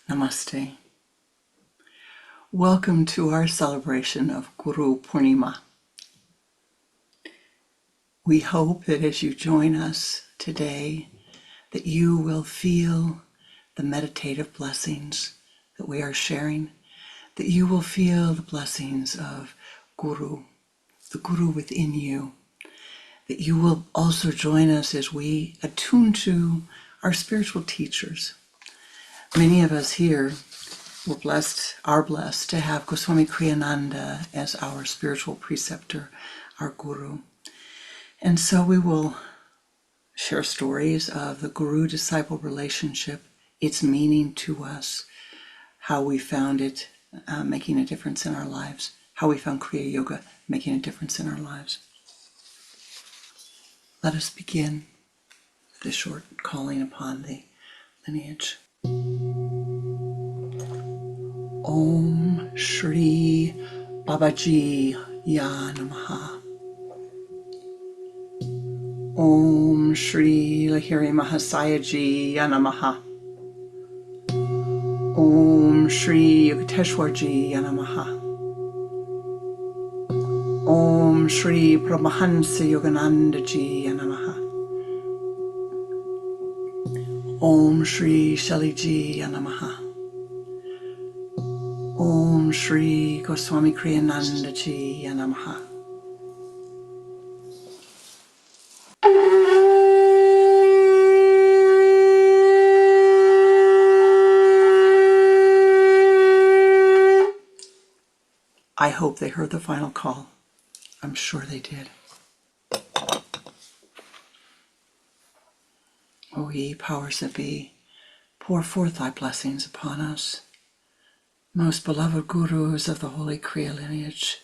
Namaste. Welcome to our celebration of Guru Purnima. We hope that as you join us today, that you will feel the meditative blessings that we are sharing, that you will feel the blessings of Guru, the Guru within you, that you will also join us as we attune to our spiritual teachers. Many of us here are blessed to have Goswami Kriyananda as our spiritual preceptor, our Guru. And so we will share stories of the Guru-disciple relationship, its meaning to us, how we found it making a difference in our lives, how we found Kriya Yoga making a difference in our lives. Let us begin with a short calling upon the lineage. Om Shri Babaji Ya Namaha. Om Shri Lahiri Mahasayaji Ya Namaha. Om Shri Yukteswarji Ya Namaha. Om Shri Paramahansa Yoganandaji Ya Namaha. Om Shri Shaliji Ya Namaha. Om Shri Goswami Kriyananda Ji Ya Namaha. I hope they heard the final call. I'm sure they did. O ye powers that be, pour forth thy blessings upon us. Most beloved Gurus of the Holy Kriya lineage,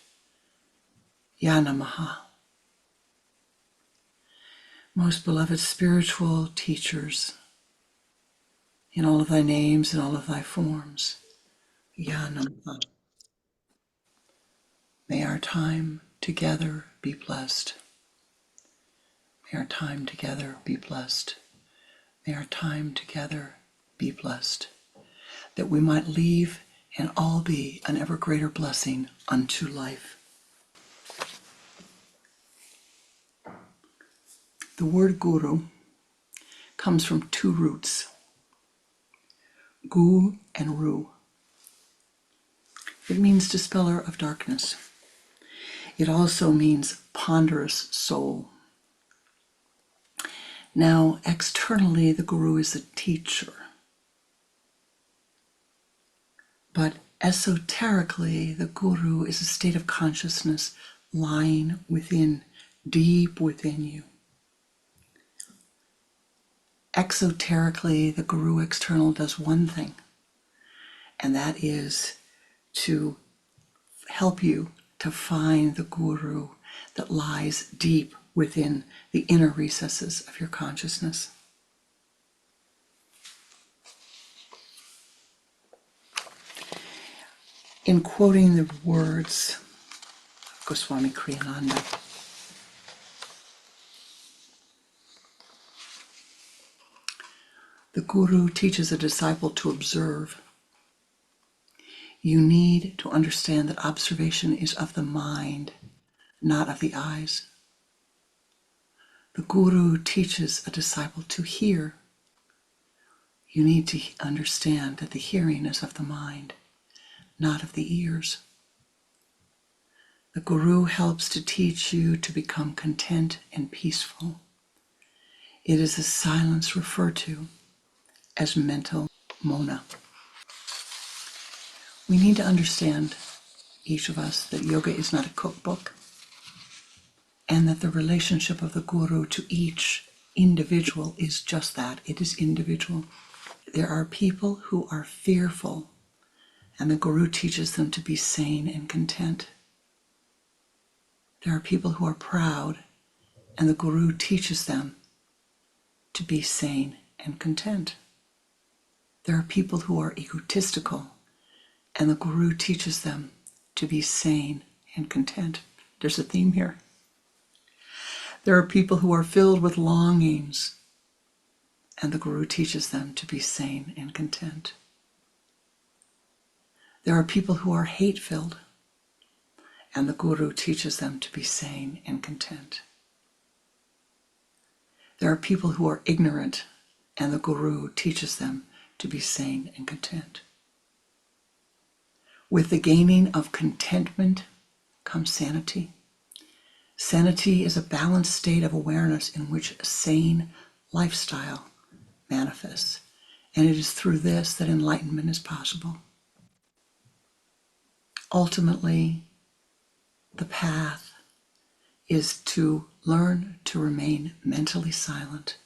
Ya Namaha. Most beloved spiritual teachers, in all of thy names and all of thy forms, Ya Namaha. May our time together be blessed. May our time together be blessed. May our time together be blessed, that we might leave and all be an ever greater blessing unto life. The word Guru comes from two roots, Gu and Ru. It means dispeller of darkness. It also means ponderous soul. Now, externally, the Guru is a teacher. But esoterically, the Guru is a state of consciousness lying within, deep within you. Exoterically, the Guru external does one thing, and that is to help you to find the Guru that lies deep within the inner recesses of your consciousness. In quoting the words of Goswami Kriyananda, the Guru teaches a disciple to observe. You need to understand that observation is of the mind, not of the eyes. The Guru teaches a disciple to hear. You need to understand that the hearing is of the mind, not of the ears. The Guru helps to teach you to become content and peaceful. It is a silence referred to as mental mona. We need to understand, each of us, that yoga is not a cookbook, and that the relationship of the Guru to each individual is just that. It is individual. There are people who are fearful, and the Guru teaches them to be sane and content. There are people who are proud, and the Guru teaches them to be sane and content. There are people who are egotistical, and the Guru teaches them to be sane and content. There's a theme here. There are people who are filled with longings, and the Guru teaches them to be sane and content. There are people who are hate-filled, and the Guru teaches them to be sane and content. There are people who are ignorant, and the Guru teaches them to be sane and content. With the gaining of contentment comes sanity. Sanity is a balanced state of awareness in which a sane lifestyle manifests, and it is through this that enlightenment is possible. Ultimately, the path is to learn to remain mentally silent,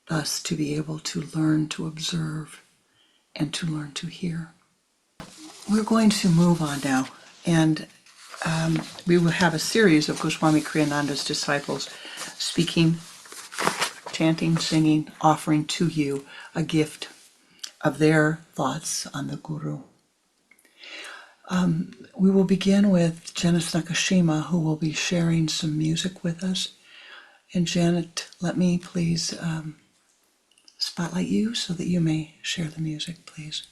thus to be able to learn to observe and to learn to hear. We're going to move on now, and we will have a series of Goswami Kriyananda's disciples speaking, chanting, singing, offering to you a gift of their thoughts on the Guru. We will begin with Janet Nakashima, who will be sharing some music with us. And Janet, let me please spotlight you so that you may share the music, please.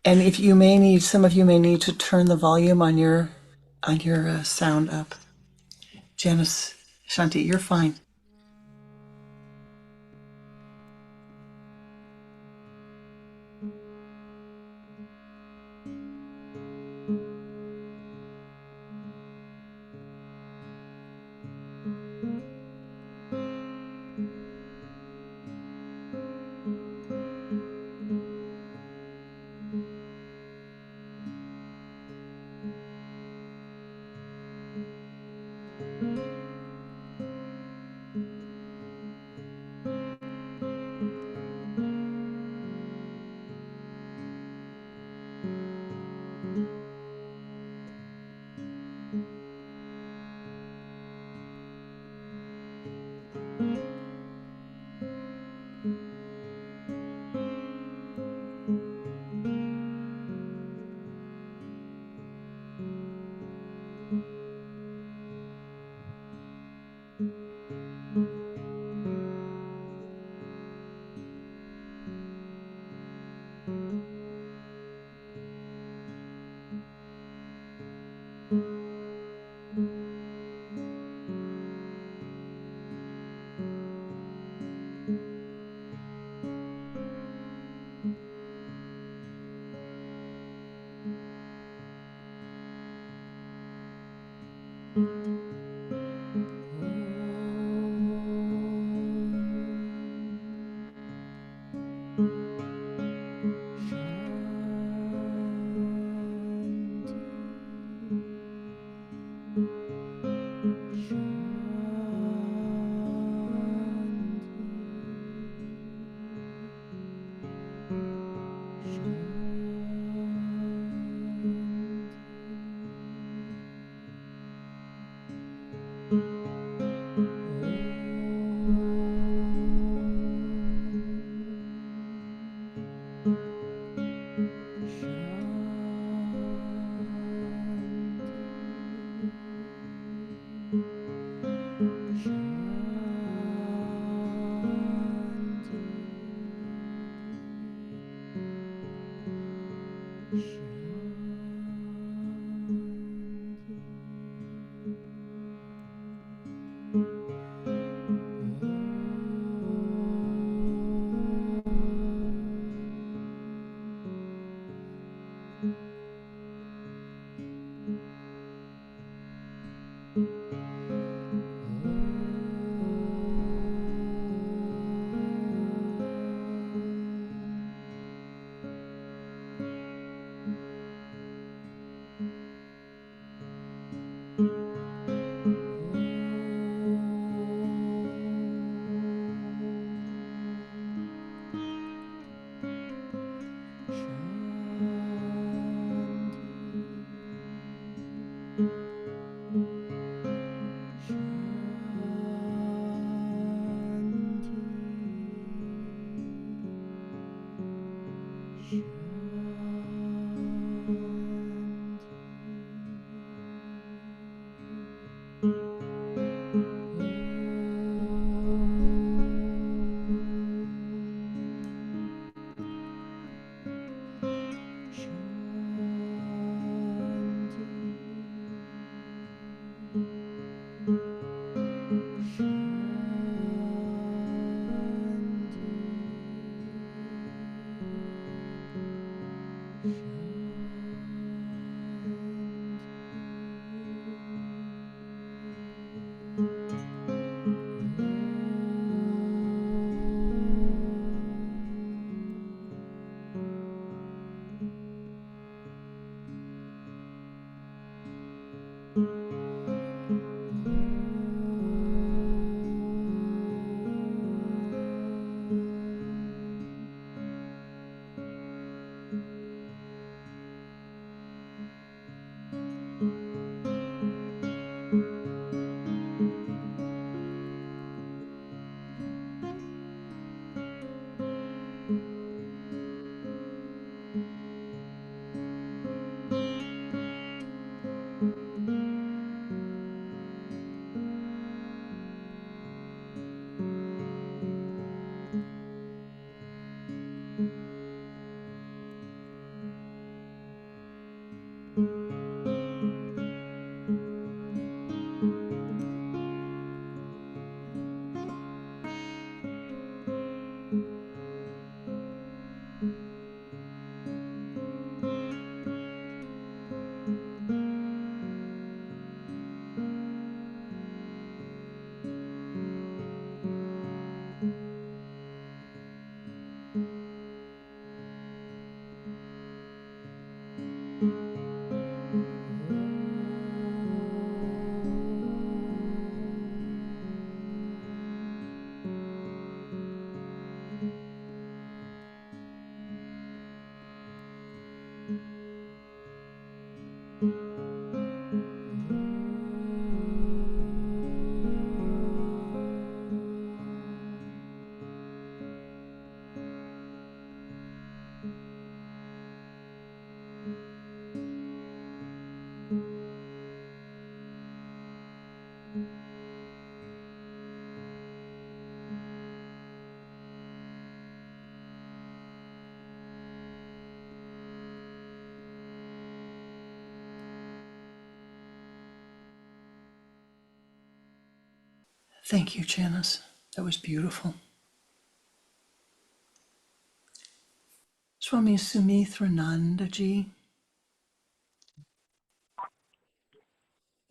And if you may need, some of you may need to turn the volume on your sound up. Janice, Shanti, you're fine. Thank you, Janice. That was beautiful. Swami Sumithrananda ji,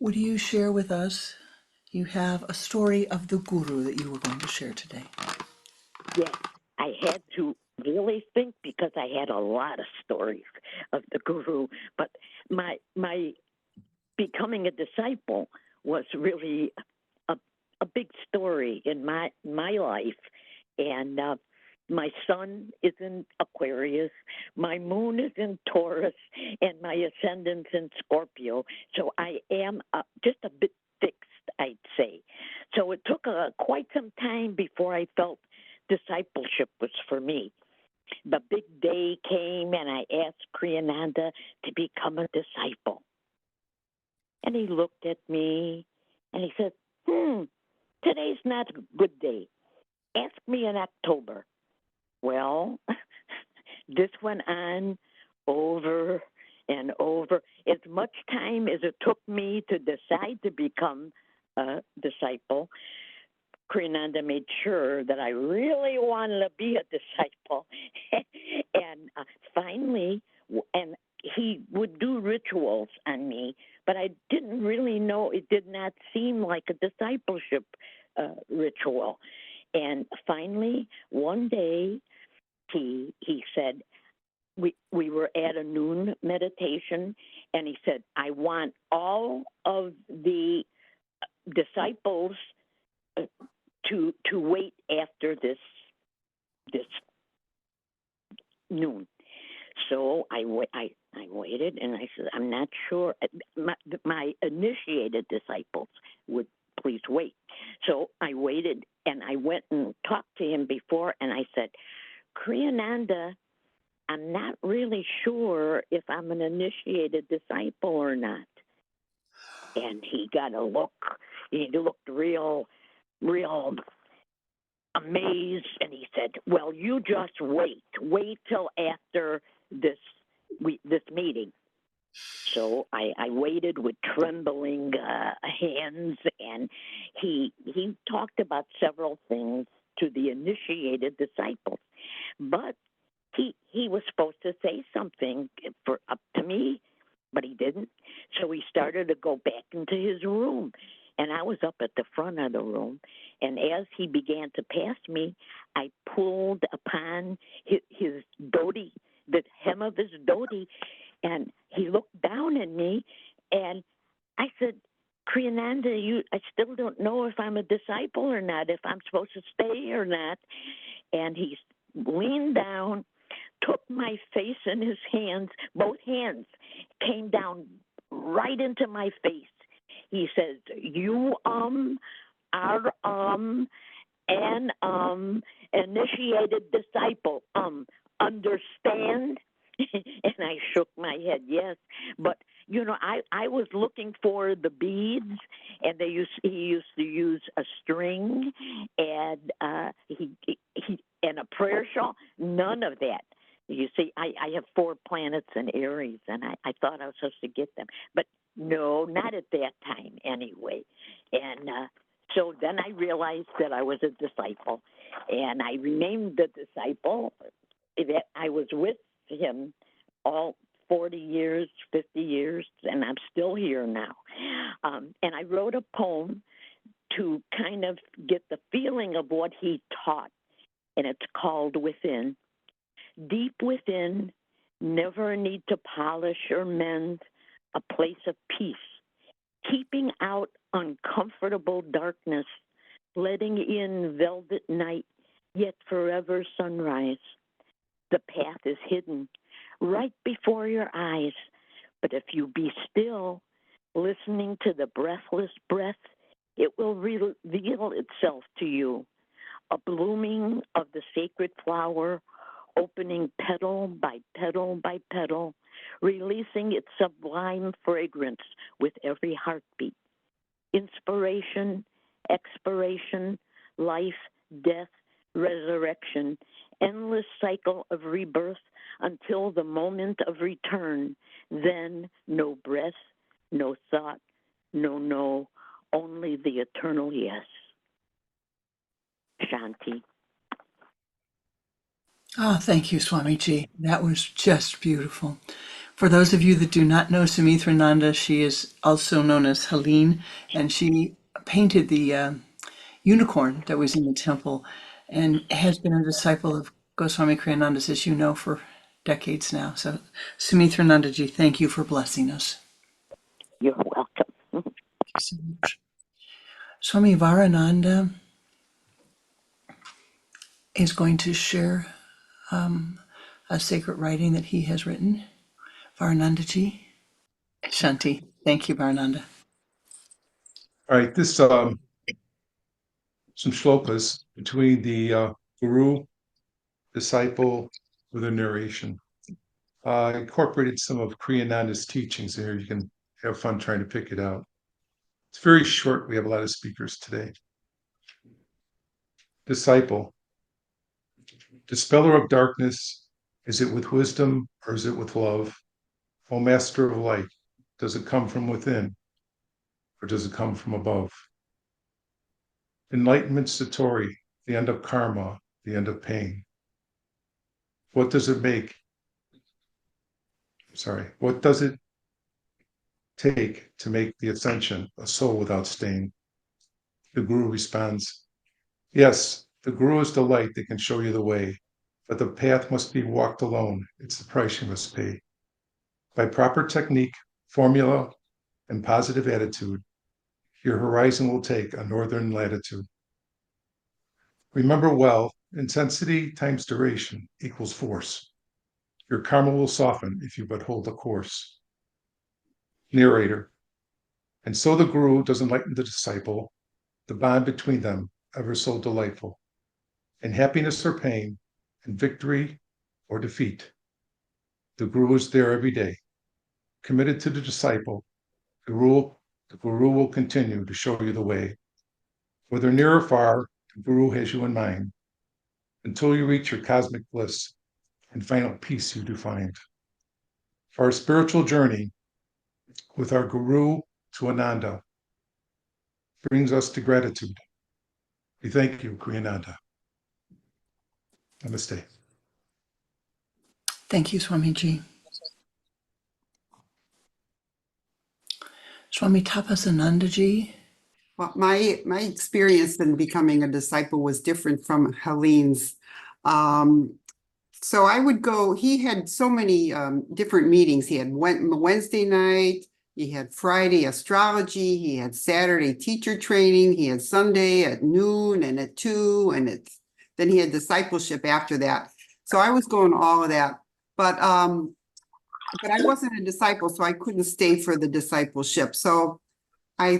would you share with us? You have a story of the Guru that you were going to share today. Yes, I had to really think because I had a lot of stories of the Guru, but my becoming a disciple was really a big story in my life, and my sun is in Aquarius, my moon is in Taurus, and my ascendant's in Scorpio. So I am just a bit fixed, I'd say. So it took quite some time before I felt discipleship was for me. The big day came, and I asked Kriyananda to become a disciple. And he looked at me, and he said, today's not a good day. Ask me in October. Well, this went on over and over. As much time as it took me to decide to become a disciple, Pranananda made sure that I really wanted to be a disciple. And finally, and he would do rituals on me, but I didn't really know, it did not seem like a discipleship ritual. And finally, one day, he said, we were at a noon meditation, and he said, I want all of the disciples to wait after this noon. So I waited, and I said, I'm not sure. My initiated disciples would please wait. So I waited, and I went and talked to him before, and I said, Kriyananda, I'm not really sure if I'm an initiated disciple or not. And he got a look. He looked real amazed, and he said, well, you just wait till after this meeting. So I waited with trembling hands, and he talked about several things to the initiated disciples, but he was supposed to say something up to me, but he didn't. So he started to go back into his room, and I was up at the front of the room. And as he began to pass me, I pulled upon his dhoti, the hem of his dhoti, and he looked down at me, and I said, Kriyananda, I still don't know if I'm a disciple or not, if I'm supposed to stay or not. And he leaned down, took my face in his hands, both hands came down right into my face. He says, you are an initiated disciple, understand? And I shook my head, yes. But, I was looking for the beads, and he used to use a string and he and a prayer shawl. None of that. You see, I have 4 planets in Aries, and I thought I was supposed to get them. But no, not at that time anyway. And so then I realized that I was a disciple, and I remained the disciple. That I was with him all 40 years, 50 years, and I'm still here now. And I wrote a poem to kind of get the feeling of what he taught, and it's called Within. Deep within, never a need to polish or mend, a place of peace, keeping out uncomfortable darkness, letting in velvet night, yet forever sunrise. The path is hidden, right before your eyes. But if you be still, listening to the breathless breath, it will reveal itself to you, a blooming of the sacred flower, opening petal by petal by petal, releasing its sublime fragrance with every heartbeat. Inspiration, expiration, life, death, resurrection, endless cycle of rebirth until the moment of return. Then no breath, no thought, no, only the eternal yes. Shanti. Oh, thank you, Swamiji. That was just beautiful. For those of you that do not know Sumitrananda, she is also known as Helene, and she painted the unicorn that was in the temple and has been a disciple of Goswami Kriyananda, as you know, for decades now. So, Sumitranandaji, thank you for blessing us. You're welcome. Thank you so much. Swami Varananda is going to share a sacred writing that he has written. Varanandaji. Shanti. Thank you, Varananda. All right, this some shlokas between the guru, disciple, with a narration. I incorporated some of Kriyananda's teachings here. You can have fun trying to pick it out. It's very short. We have a lot of speakers today. Disciple. Dispeller of darkness, is it with wisdom or is it with love? O Master of light, does it come from within or does it come from above? Enlightenment Satori, the end of karma, the end of pain. What does it make? What does it take to make the ascension a soul without stain? The Guru responds, yes, the Guru is the light that can show you the way, but the path must be walked alone. It's the price you must pay. By proper technique, formula, and positive attitude, your horizon will take a northern latitude. Remember well, intensity times duration equals force. Your karma will soften if you but hold the course. Narrator. And so the Guru does enlighten the disciple, the bond between them ever so delightful. In happiness or pain, in victory or defeat, the Guru is there every day. Committed to the disciple, the Guru will continue to show you the way. Whether near or far, the Guru has you in mind, until you reach your cosmic bliss and final peace you do find. For our spiritual journey with our Guru to Ananda brings us to gratitude. We thank you, Kriyananda. Namaste. Thank you, Swamiji. Swami Tapasanandaji. Well, my experience in becoming a disciple was different from Helene's. So I would go, he had so many different meetings. He had Wednesday night, he had Friday astrology, he had Saturday teacher training, he had Sunday at noon and at 2, and then he had discipleship after that. So I was going all of that. But I wasn't a disciple, so I couldn't stay for the discipleship. So I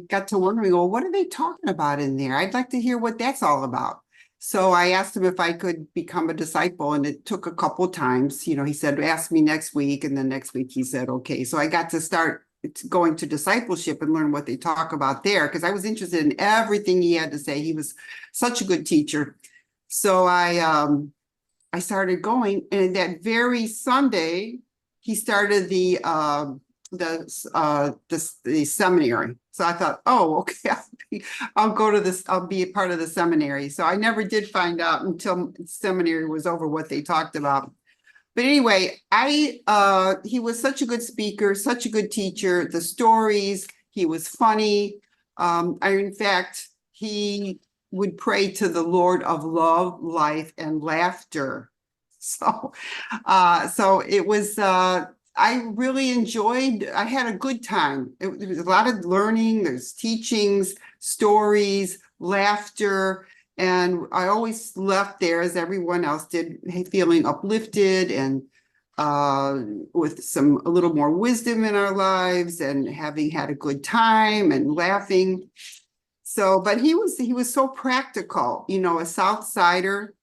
got to wondering, well, what are they talking about in there? I'd like to hear what that's all about. So I asked him if I could become a disciple, and it took a couple times. You know, he said, ask me next week. And then next week he said, okay. So I got to start going to discipleship and learn what they talk about there, because I was interested in everything he had to say. He was such a good teacher. So I started going, and that very Sunday, he started the seminary. So I thought, oh, okay, I'll go to this, I'll be a part of the seminary. So I never did find out until seminary was over what they talked about. But anyway, he was such a good speaker, such a good teacher. The stories, he was funny. In fact, he would pray to the Lord of love, life, and laughter. So it was, I really enjoyed, I had a good time. There was a lot of learning, there's teachings, stories, laughter, and I always left there, as everyone else did, feeling uplifted and with a little more wisdom in our lives and having had a good time and laughing. So, but he was so practical, you know, a South Sider,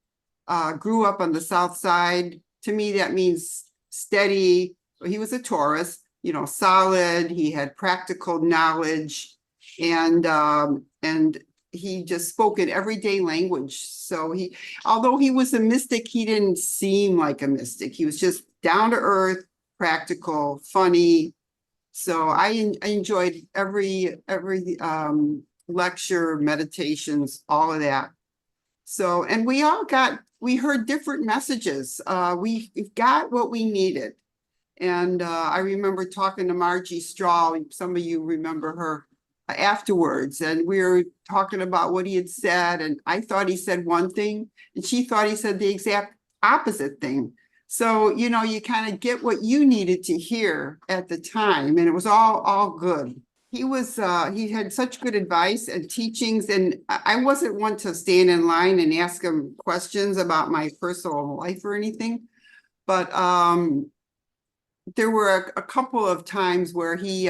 grew up on the South Side. To me, that means steady. He was a Taurus, you know, solid. He had practical knowledge, and he just spoke in everyday language. So although he was a mystic, he didn't seem like a mystic. He was just down to earth, practical, funny. So I enjoyed every lecture, meditations, all of that. So, and we heard different messages. We got what we needed. And I remember talking to Margie Strahl, some of you remember her, afterwards, and we were talking about what he had said, and I thought he said one thing, and she thought he said the exact opposite thing. So, you know, you kind of get what you needed to hear at the time, and it was all good. He had such good advice and teachings, and I wasn't one to stand in line and ask him questions about my personal life or anything, but there were a couple of times where he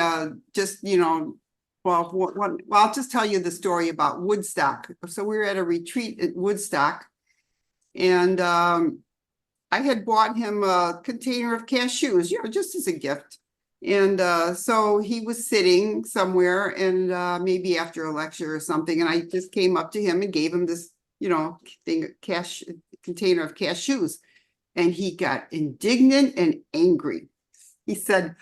just, you know, well, I'll just tell you the story about Woodstock. So we were at a retreat at Woodstock, and I had bought him a container of cashews, you know, just as a gift. And so he was sitting somewhere, and maybe after a lecture or something, and I just came up to him and gave him this, you know, container of cashews, and he got indignant and angry. He said,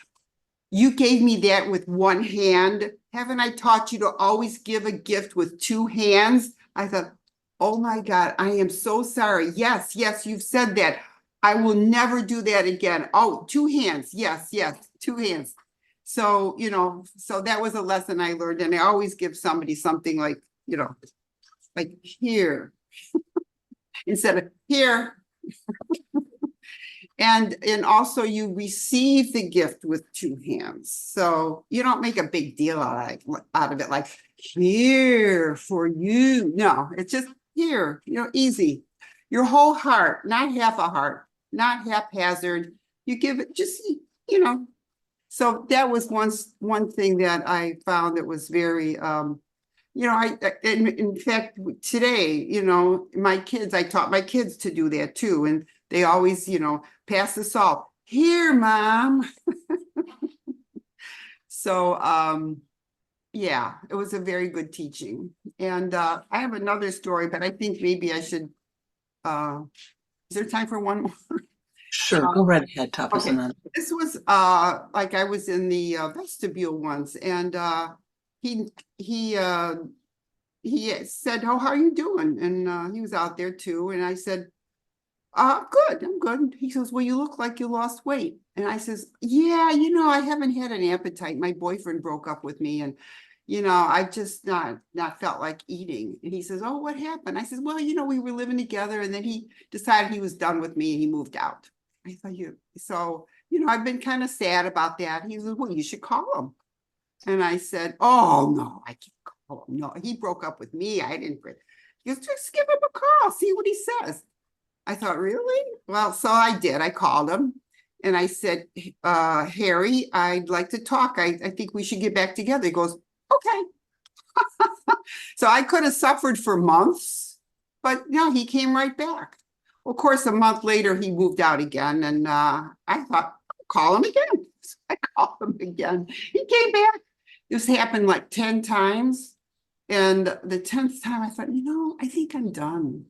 "You gave me that with one hand. Haven't I taught you to always give a gift with two hands?" I thought, oh my God, I am so sorry. Yes, you've said that. I will never do that again. Oh, two hands. Yes, two hands. So, you know, so that was a lesson I learned. And I always give somebody something like, you know, like here instead of here. And also you receive the gift with two hands. So you don't make a big deal out of it, like here for you. No, it's just here, you know, easy. Your whole heart, not half a heart, not haphazard. You give it just, you know. So that was one thing that I found that was very, you know, in fact, today, you know, I taught my kids to do that too. And they always, you know, pass the salt. Here, Mom. So, yeah, it was a very good teaching. And I have another story, but I think maybe I should, is there time for one more? Sure, go right ahead, Tapasananda. Okay. This was like I was in the vestibule once, and he said, "Oh, how are you doing?" And he was out there too, and I said, "Good, I'm good." He says, "Well, you look like you lost weight." And I says, "Yeah, you know, I haven't had an appetite. My boyfriend broke up with me, and you know, I just not felt like eating." And he says, "Oh, what happened?" I says, "Well, you know, we were living together, and then he decided he was done with me, and he moved out." I thought, so, you know, I've been kind of sad about that. He says, "Well, you should call him." And I said, "Oh, no, I can't call him. No, he broke up with me. I didn't." He goes, "Just give him a call, see what he says." I thought, really? Well, so I did. I called him and I said, "Harry, I'd like to talk. I think we should get back together." He goes, "Okay." So I could have suffered for months, but no, he came right back. Of course, a month later, he moved out again. And I thought, I'll call him again. So I called him again. He came back. This happened like 10 times. And the 10th time, I thought, you know, I think I'm done.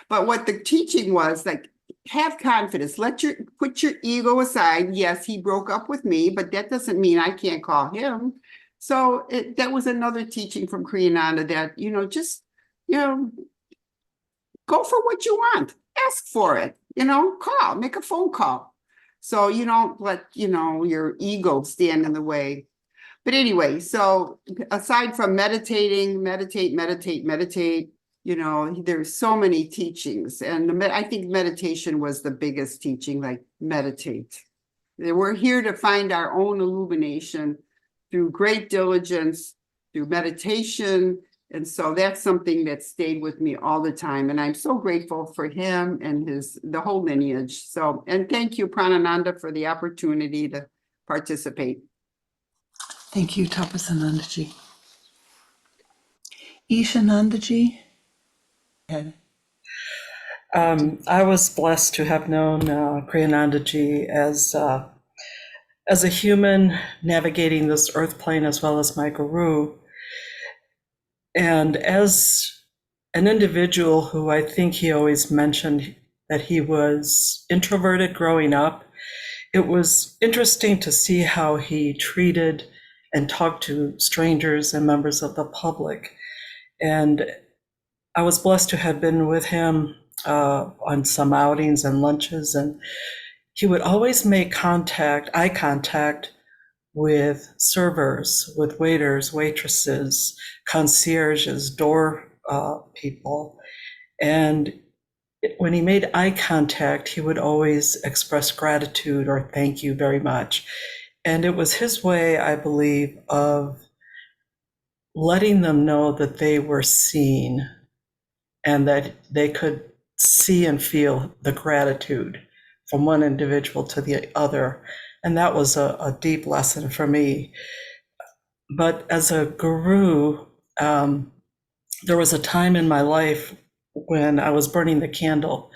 But what the teaching was, like, have confidence. Put your ego aside. Yes, he broke up with me, but that doesn't mean I can't call him. So that was another teaching from Kriyananda that, you know, just, you know, go for what you want. Ask for it. You know, make a phone call. So you don't let, you know, your ego stand in the way. But anyway, so aside from meditate, you know, there's so many teachings. And I think meditation was the biggest teaching, like meditate. We're here to find our own illumination through great diligence, through meditation, And so that's something that stayed with me all the time. And I'm so grateful for him and the whole lineage. So, and thank you, Pranananda, for the opportunity to participate. Thank you, Tapasanandaji. Ishanandaji. I was blessed to have known Kriyanandaji as a human navigating this earth plane as well as my guru. And as an individual who I think he always mentioned that he was introverted growing up, it was interesting to see how he treated and talked to strangers and members of the public. And I was blessed to have been with him on some outings and lunches, and he would always make eye contact with servers, with waiters, waitresses, concierges, door people. And when he made eye contact, he would always express gratitude or thank you very much. And it was his way, I believe, of letting them know that they were seen and that they could see and feel the gratitude from one individual to the other. And that was a deep lesson for me. But as a guru, there was a time in my life when I was burning the candle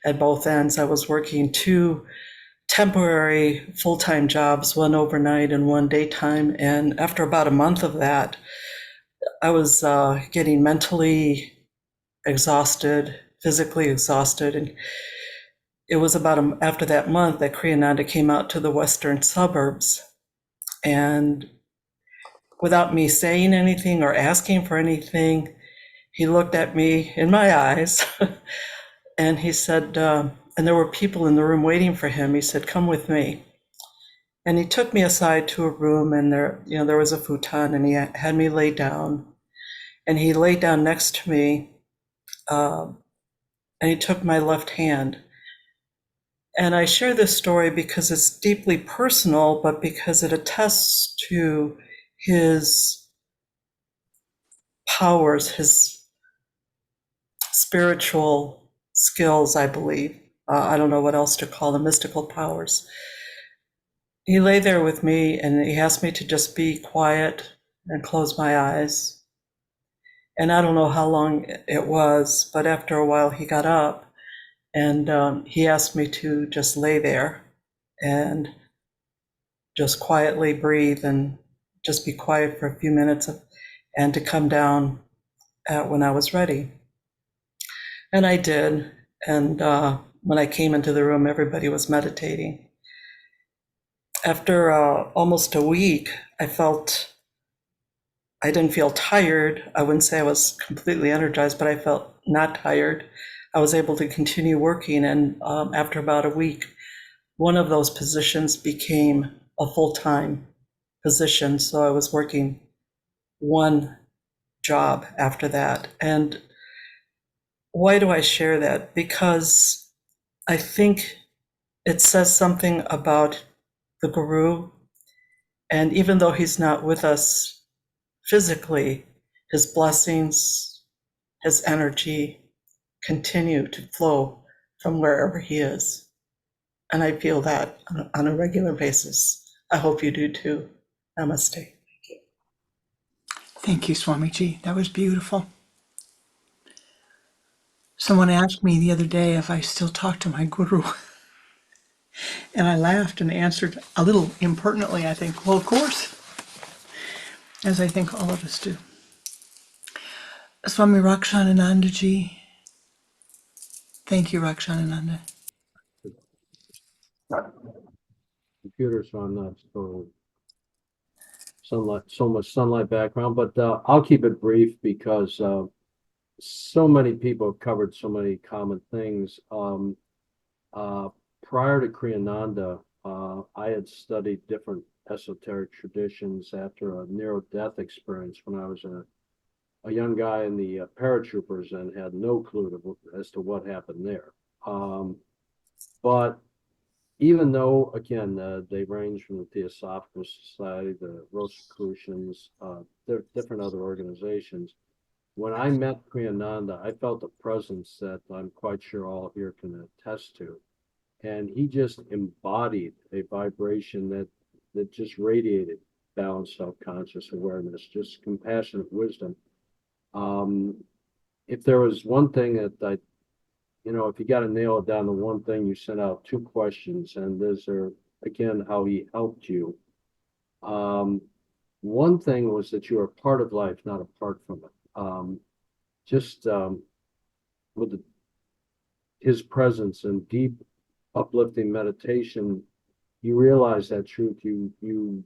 at both ends. I was working 2 temporary full-time jobs, one overnight and one daytime. And after about a month of that, I was getting mentally exhausted, physically exhausted. And it was about after that month that Kriyananda came out to the western suburbs. And without me saying anything or asking for anything, he looked at me in my eyes and he said, and there were people in the room waiting for him. He said, "Come with me." And he took me aside to a room, and there was a futon, and he had me lay down. And he laid down next to me, and he took my left hand. And I share this story because it's deeply personal, but because it attests to his powers, his spiritual skills, I believe. I don't know what else to call them, mystical powers. He lay there with me and he asked me to just be quiet and close my eyes. And I don't know how long it was, but after a while he got up and he asked me to just lay there and just quietly breathe and just be quiet for a few minutes and to come down when I was ready. And I did. And when I came into the room, everybody was meditating. After almost a week, I didn't feel tired. I wouldn't say I was completely energized, but I felt not tired. I was able to continue working. And after about a week, one of those positions became a full-time position. So I was working one job after that. And why do I share that? Because I think it says something about the Guru. And even though he's not with us physically, his blessings, his energy continue to flow from wherever he is. And I feel that on a regular basis. I hope you do too. Namaste. Thank you, Swamiji. That was beautiful. Someone asked me the other day if I still talk to my guru. And I laughed and answered a little impertinently, I think, well, of course, as I think all of us do. Swami Rakshananandaji. Thank you, Rakshanananda. Computer, so I'm not so much sunlight background, but I'll keep it brief because so many people have covered so many common things. Prior to Kriyananda, I had studied different esoteric traditions after a near-death experience when I was a young guy in the paratroopers and had no clue as to what happened there. But even though, again, they range from the Theosophical Society, the Rosicrucians, different other organizations, when I met Kriyananda, I felt a presence that I'm quite sure all here can attest to. And he just embodied a vibration that just radiated balanced self-conscious awareness, just compassionate wisdom. If there was one thing that if you got to nail it down to one thing, you sent out 2 questions, and those are, again, how he helped you. One thing was that you are part of life, not apart from it. With his presence and deep uplifting meditation, you realize that truth. You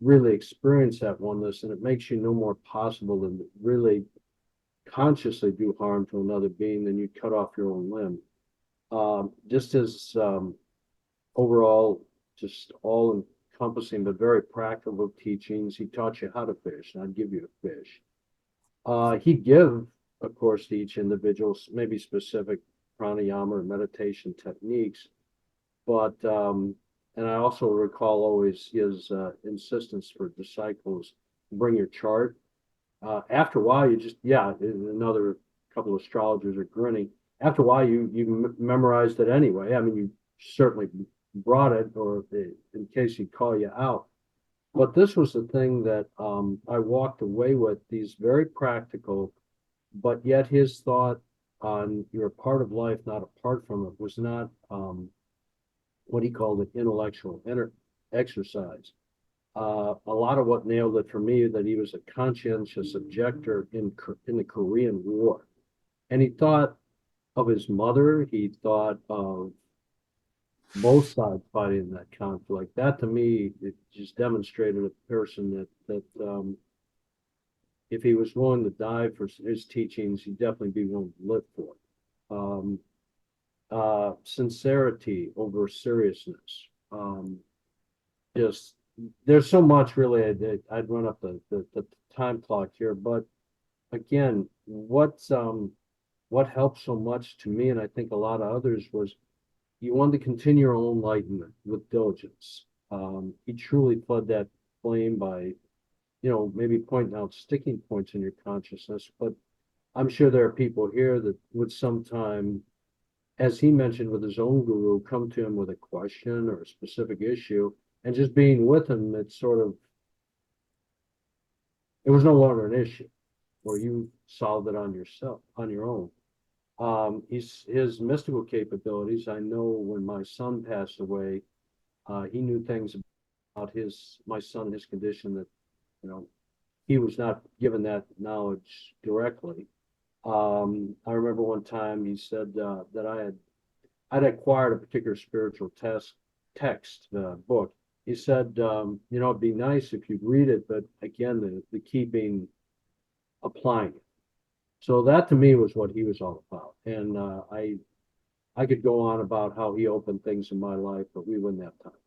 really experience that oneness, and it makes you no more possible than really consciously do harm to another being than you cut off your own limb. Just as overall, just all encompassing but very practical teachings. He taught you how to fish, not give you a fish. He'd give, of course, to each individual maybe specific pranayama or meditation techniques, but and I also recall always his insistence for disciples: bring your chart. After a while, you just another couple of astrologers are grinning. After a while, you memorized it anyway. I mean, you certainly brought it, or in case he'd call you out. But this was the thing that I walked away with, these very practical, but yet his thought on you're a part of life, not apart from it, was not what he called an intellectual exercise. A lot of what nailed it for me, that he was a conscientious objector in the Korean War. And he thought of his mother, he thought of both sides fighting that conflict. That, to me, it just demonstrated a person that if he was willing to die for his teachings, he'd definitely be willing to live for it. Sincerity over seriousness. Just there's so much, really. I'd run up the time clock here, but again, what helped so much to me, and I think a lot of others, was you wanted to continue your own enlightenment with diligence. He truly fed that flame by, maybe pointing out sticking points in your consciousness. But I'm sure there are people here that would sometime, as he mentioned with his own guru, come to him with a question or a specific issue, and just being with him, it was no longer an issue, or you solved it on your own. His mystical capabilities, I know when my son passed away, he knew things about my son, his condition, that he was not given that knowledge directly. I remember one time he said that I'd acquired a particular spiritual text book. He said, it'd be nice if you'd read it, but again, the key being applying it. So that, to me, was what he was all about. And I could go on about how he opened things in my life, but we wouldn't have time.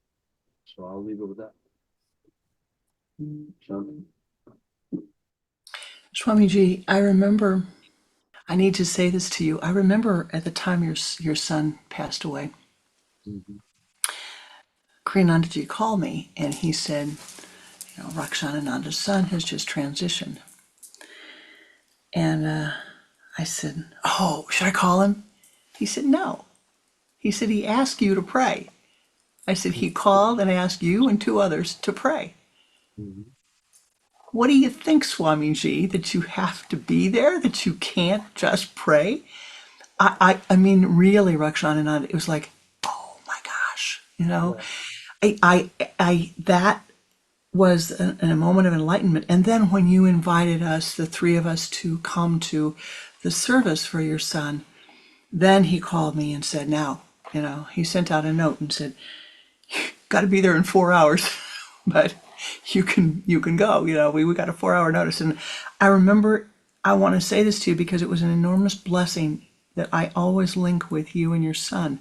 So I'll leave it with that. Shanti? Swamiji, I remember, I need to say this to you. I remember at the time your son passed away, Kriyanandaji called me and he said, Rakshanananda's son has just transitioned. And I said, oh, should I call him? He said, no. He said, he asked you to pray. I said, he called and asked you and 2 others to pray. What do you think, Swamiji, that you have to be there, that you can't just pray? I mean, really, Rakshanananda, it was like, oh my gosh, that was a moment of enlightenment. And then when you invited us, the 3 of us, to come to the service for your son, then he called me and said, now, he sent out a note and said, got to be there in 4 hours, but you can go, we got a 4-hour notice. And I remember, I want to say this to you because it was an enormous blessing that I always link with you and your son.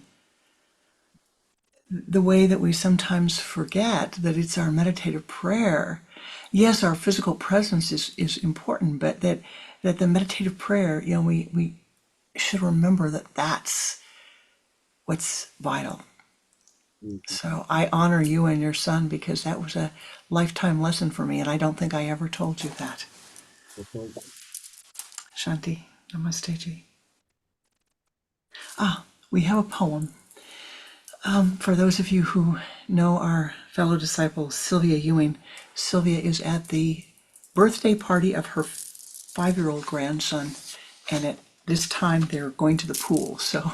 The way that we sometimes forget that it's our meditative prayer. Yes, our physical presence is important, but that the meditative prayer, we should remember that that's what's vital. So I honor you and your son because that was a lifetime lesson for me, and I don't think I ever told you that. Shanti, namaste ji. We have a poem. For those of you who know our fellow disciple, Sylvia Ewing, Sylvia is at the birthday party of her 5-year-old grandson, and at this time they're going to the pool. So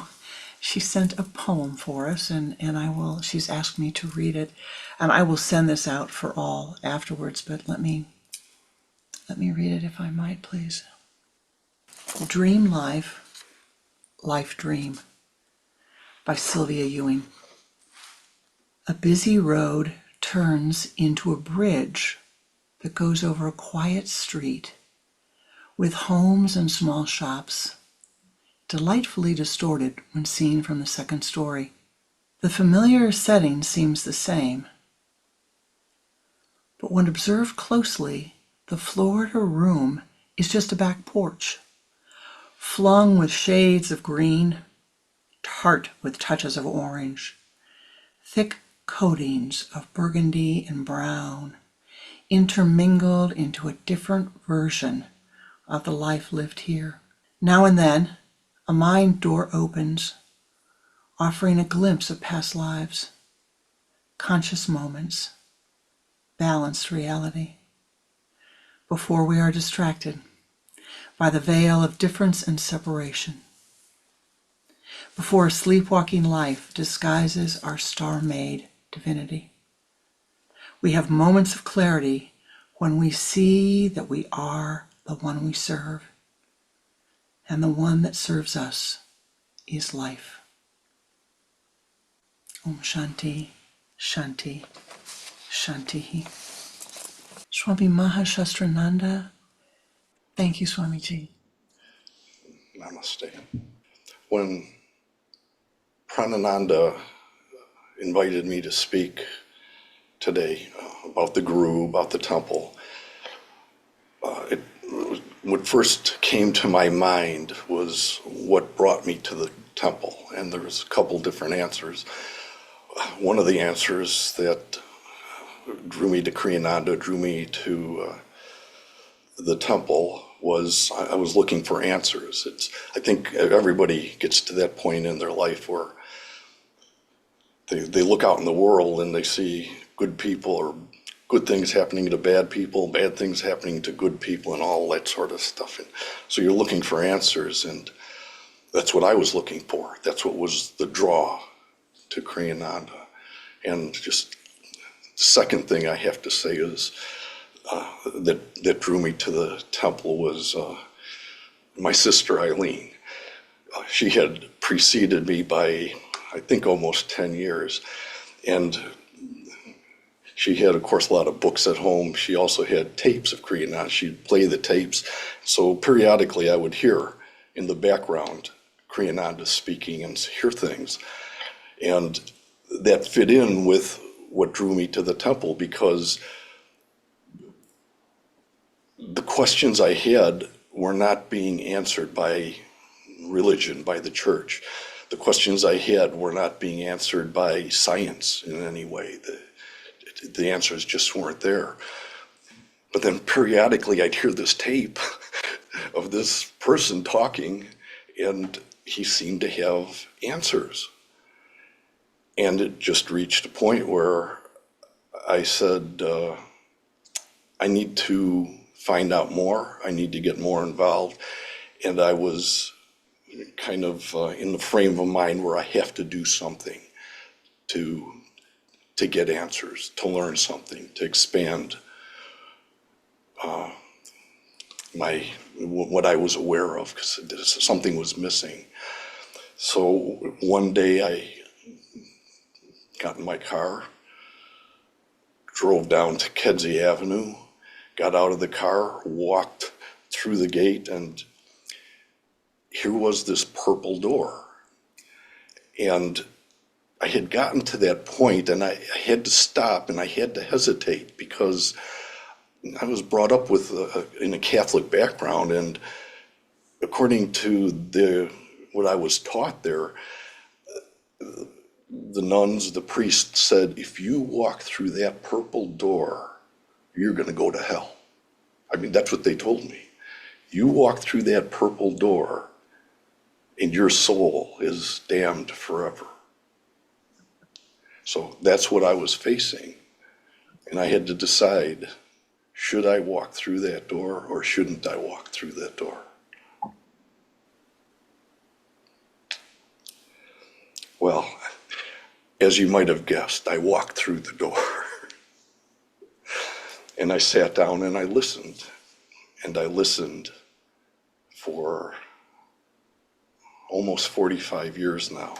she sent a poem for us, and she's asked me to read it, and I will send this out for all afterwards, but let me read it if I might, please. Dream Life, Life Dream by Sylvia Ewing. A busy road turns into a bridge that goes over a quiet street with homes and small shops, delightfully distorted when seen from the second story. The familiar setting seems the same, but when observed closely, the Florida room is just a back porch, flung with shades of green, tart with touches of orange, thick coatings of burgundy and brown, intermingled into a different version of the life lived here. Now and then, a mind door opens, offering a glimpse of past lives, conscious moments, balanced reality, before we are distracted by the veil of difference and separation, before a sleepwalking life disguises our star-made divinity. We have moments of clarity when we see that we are the one we serve, and the one that serves us is life. Om Shanti, Shanti, Shanti. Swami Mahashastrananda. Thank you, Swamiji. Namaste. When Pranananda invited me to speak today about the Guru, about the temple, what first came to my mind was what brought me to the temple, and there was a couple different answers. One of the answers that drew me to Kriyananda, drew me to the temple, was I was looking for answers. I think everybody gets to that point in their life where they look out in the world and they see good people, or good things happening to bad people, bad things happening to good people, and all that sort of stuff. And so you're looking for answers, and that's what I was looking for. That's what was the draw to Kriyananda. And just the second thing I have to say is that drew me to the temple was my sister Eileen. She had preceded me by, I think, almost 10 years. And she had, of course, a lot of books at home. She also had tapes of Kriyananda. She'd play the tapes. So periodically I would hear in the background Kriyananda speaking and hear things. And that fit in with what drew me to the temple, because the questions I had were not being answered by religion, by the church. The questions I had were not being answered by science in any way. The answers just weren't there. But then periodically I'd hear this tape of this person talking, and he seemed to have answers. And it just reached a point where I said, I need to find out more. I need to get more involved. And I was kind of in the frame of mind where I have to do something to get answers, to learn something, to expand what I was aware of, because something was missing. So one day I got in my car, drove down to Kedzie Avenue, got out of the car, walked through the gate, and here was this purple door. And I had gotten to that point, and I had to stop, and I had to hesitate, because I was brought up in a Catholic background, and according to what I was taught there, the nuns, the priests said, if you walk through that purple door, you're going to go to hell. I mean, that's what they told me. You walk through that purple door and your soul is damned forever. So that's what I was facing. And I had to decide, should I walk through that door or shouldn't I walk through that door? Well, as you might have guessed, I walked through the door. And I sat down and I listened. And I listened for almost 45 years now.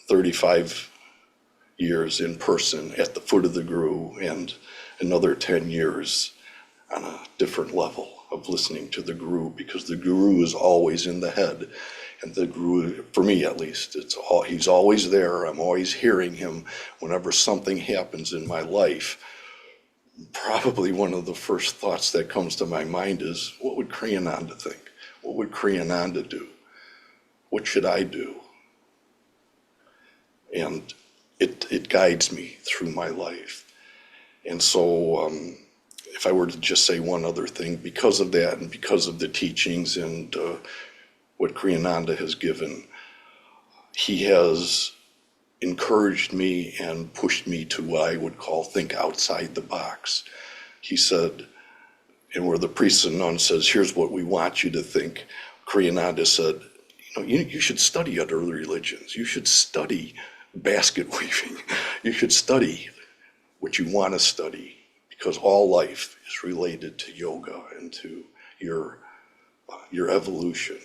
35 years in person at the foot of the Guru, and another 10 years on a different level of listening to the Guru, because the Guru is always in the head. And the Guru, for me at least, he's always there. I'm always hearing him whenever something happens in my life. Probably one of the first thoughts that comes to my mind is, what would Kriyananda think? What would Kriyananda do? What should I do? And it guides me through my life. And so if I were to just say one other thing, because of that and because of the teachings and what Kriyananda has given, he has encouraged me and pushed me to what I would call think outside the box. He said, and where the priest and nun says, here's what we want you to think, Kriyananda said, you should study other religions. You should study basket weaving. You should study what you want to study, because all life is related to yoga and to your evolution.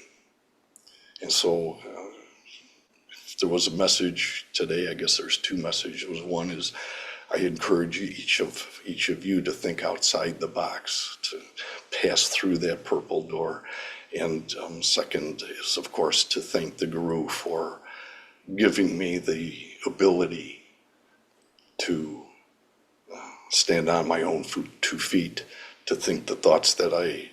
And so if there was a message today, I guess there's two messages. One is I encourage each of you to think outside the box, to pass through that purple door. And second is, of course, to thank the Guru for giving me the ability to stand on my own 2 feet, to think the thoughts that I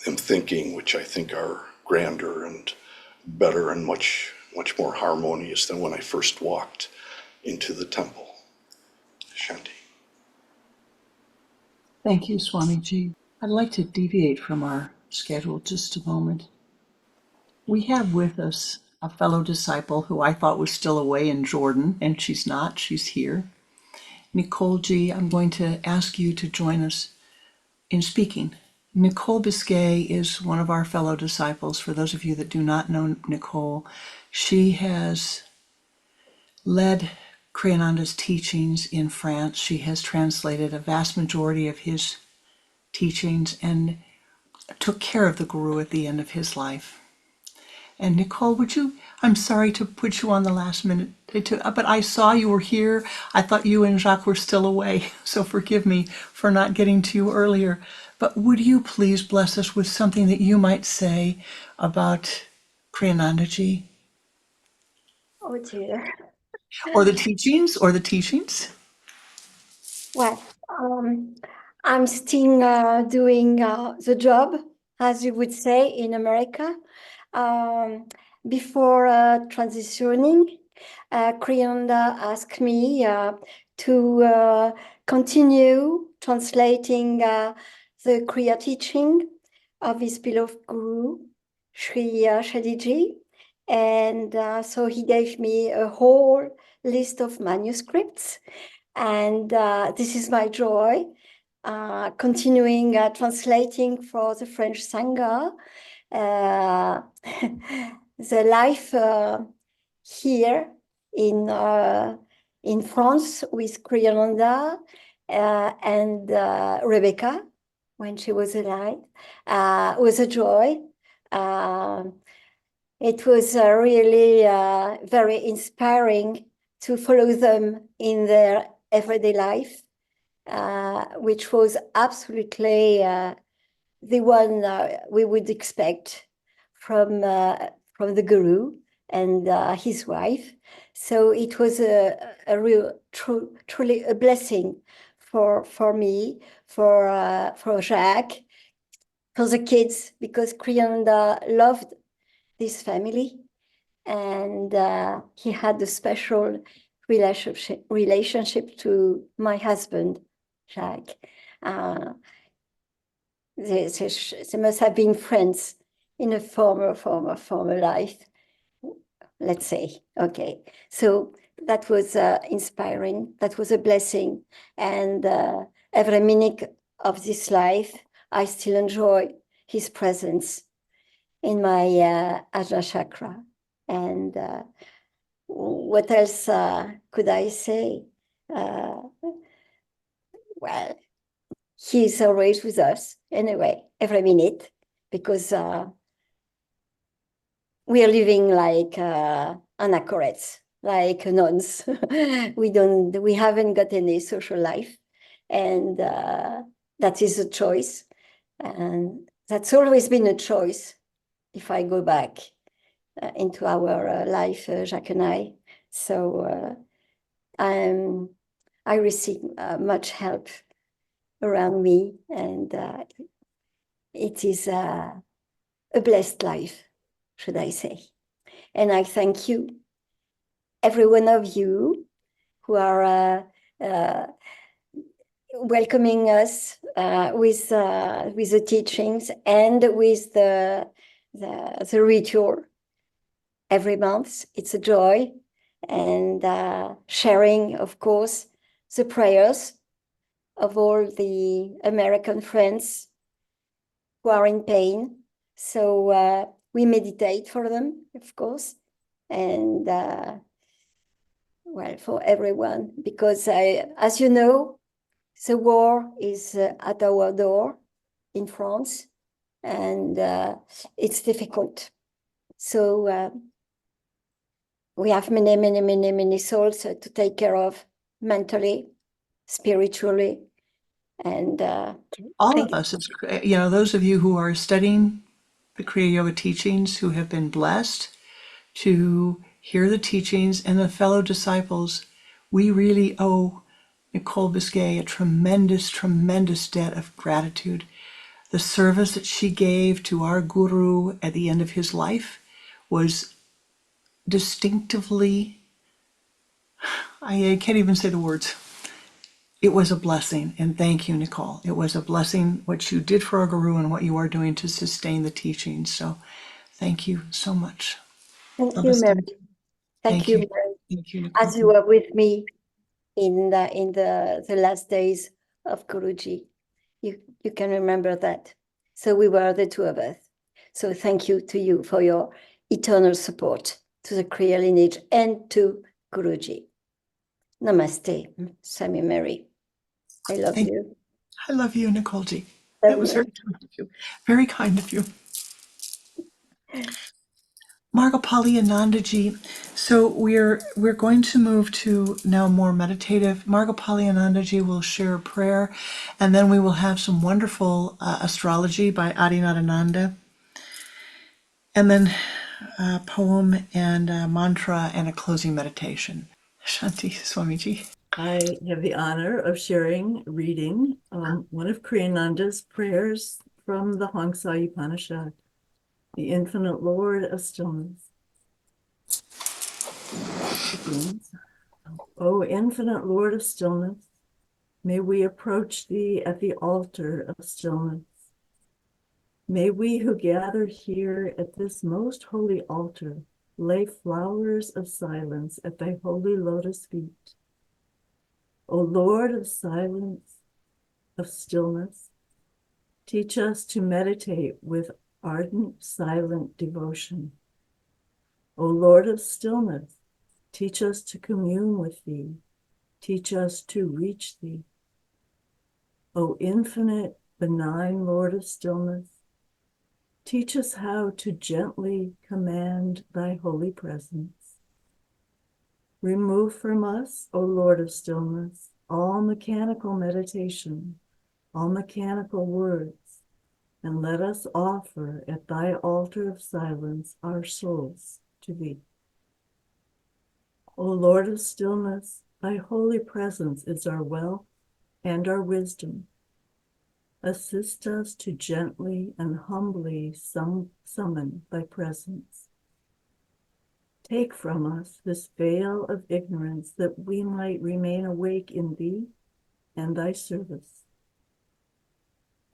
am thinking, which I think are grander and better and much more harmonious than when I first walked into the temple. Shanti. Thank you, Swamiji. I'd like to deviate from our schedule just a moment. We have with us a fellow disciple who I thought was still away in Jordan, and she's not, she's here. Nicole G., I'm going to ask you to join us in speaking. Nicole Biscay is one of our fellow disciples. For those of you that do not know Nicole, she has led Kriyananda's teachings in France. She has translated a vast majority of his teachings and took care of the Guru at the end of his life. And Nicole, I'm sorry to put you on the last minute, but I saw you were here. I thought you and Jacques were still away, so forgive me for not getting to you earlier. But would you please bless us with something that you might say about Kriyanandaji? Oh dear. Or the teachings? Well, I'm still doing the job, as you would say in America. Before transitioning, Kriyananda asked me to continue translating the Kriya teaching of his beloved Guru, Sri Shadiji. And so he gave me a whole list of manuscripts. And this is my joy, continuing translating for the French Sangha. The life here in France with Kriyananda and Rebecca, when she was alive, was a joy. It was really very inspiring to follow them in their everyday life, which was absolutely the one we would expect from the Guru and his wife. So it was a real, truly a blessing for me, for Jacques, for the kids, because Kriyananda loved this family, and he had a special relationship to my husband, Jacques. they must have been friends in a former life, let's say. Okay, so that was inspiring. That was a blessing, and every minute of this life, I still enjoy his presence in my Ajna chakra. And what else could I say? Well, he's always with us anyway, every minute, because we are living like anachorets, like nuns. We haven't got any social life, and that is a choice, and that's always been a choice. If I go back into our life, Jacques and I, so I receive much help around me, and it is a blessed life, should I say. And I thank you, every one of you who are welcoming us with the teachings and with the ritual every month. It's a joy, and sharing, of course, the prayers of all the American friends who are in pain. So we meditate for them, of course, and well, for everyone, because as you know, the war is at our door in France, and it's difficult. So we have many souls to take care of, mentally, spiritually, and All of us, those of you who are studying the Kriya Yoga teachings, who have been blessed to hear the teachings, and the fellow disciples, we really owe Nicole Biscay a tremendous debt of gratitude. The service that she gave to our Guru at the end of his life was distinctively, I can't even say the words. It was a blessing, and thank you, Nicole. It was a blessing what you did for our Guru and what you are doing to sustain the teachings. So thank you so much. thank you, Mary. Thank you, Mary. Thank you, Nicole. As you were with me in the last days of Guruji. You can remember that. So we were the two of us. So thank you to you for your eternal support to the Kriya lineage and to Guruji. Namaste, Swami Mary. I love you. I love you, Nicoleji. That was very kind of you. Very kind of you. Margopali Anandaji. So we're going to move to now more meditative. Margopali Anandaji will share a prayer, and then we will have some wonderful astrology by Adinadananda, and then a poem and a mantra and a closing meditation. Shanti, Swamiji. I have the honor of reading one of Kriyananda's prayers from the Hongsa Upanishad, the Infinite Lord of Stillness. O Infinite Lord of Stillness, may we approach thee at the altar of stillness. May we who gather here at this most holy altar lay flowers of silence at thy holy lotus feet. O Lord of silence, of stillness, teach us to meditate with ardent, silent devotion. O Lord of stillness, teach us to commune with thee. Teach us to reach thee. O infinite, benign Lord of stillness, teach us how to gently command thy holy presence. Remove from us, O Lord of stillness, all mechanical meditation, all mechanical words, and let us offer at thy altar of silence our souls to thee. O Lord of stillness, thy holy presence is our wealth and our wisdom. Assist us to gently and humbly summon thy presence. Take from us this veil of ignorance that we might remain awake in thee and thy service.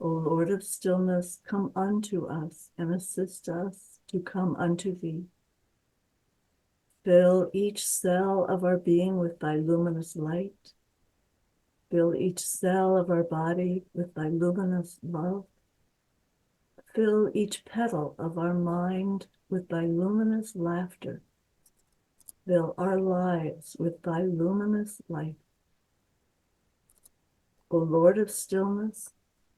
O Lord of stillness, come unto us and assist us to come unto thee. Fill each cell of our being with thy luminous light. Fill each cell of our body with thy luminous love. Fill each petal of our mind with thy luminous laughter. Fill our lives with thy luminous light. O Lord of stillness,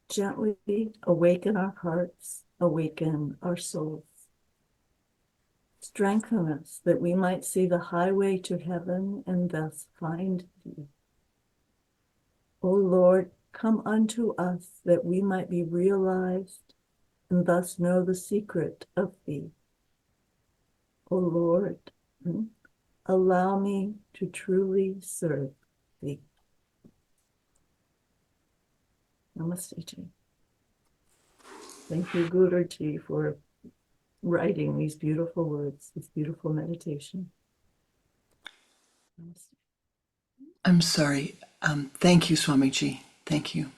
gently awaken our hearts, awaken our souls. Strengthen us that we might see the highway to heaven and thus find thee. O Lord, come unto us that we might be realized and thus know the secret of thee. O Lord, allow me to truly serve thee. Namaste Ji. Thank you, Guruji, for writing these beautiful words, this beautiful meditation. Namaste. I'm sorry. Thank you, Swamiji. Thank you,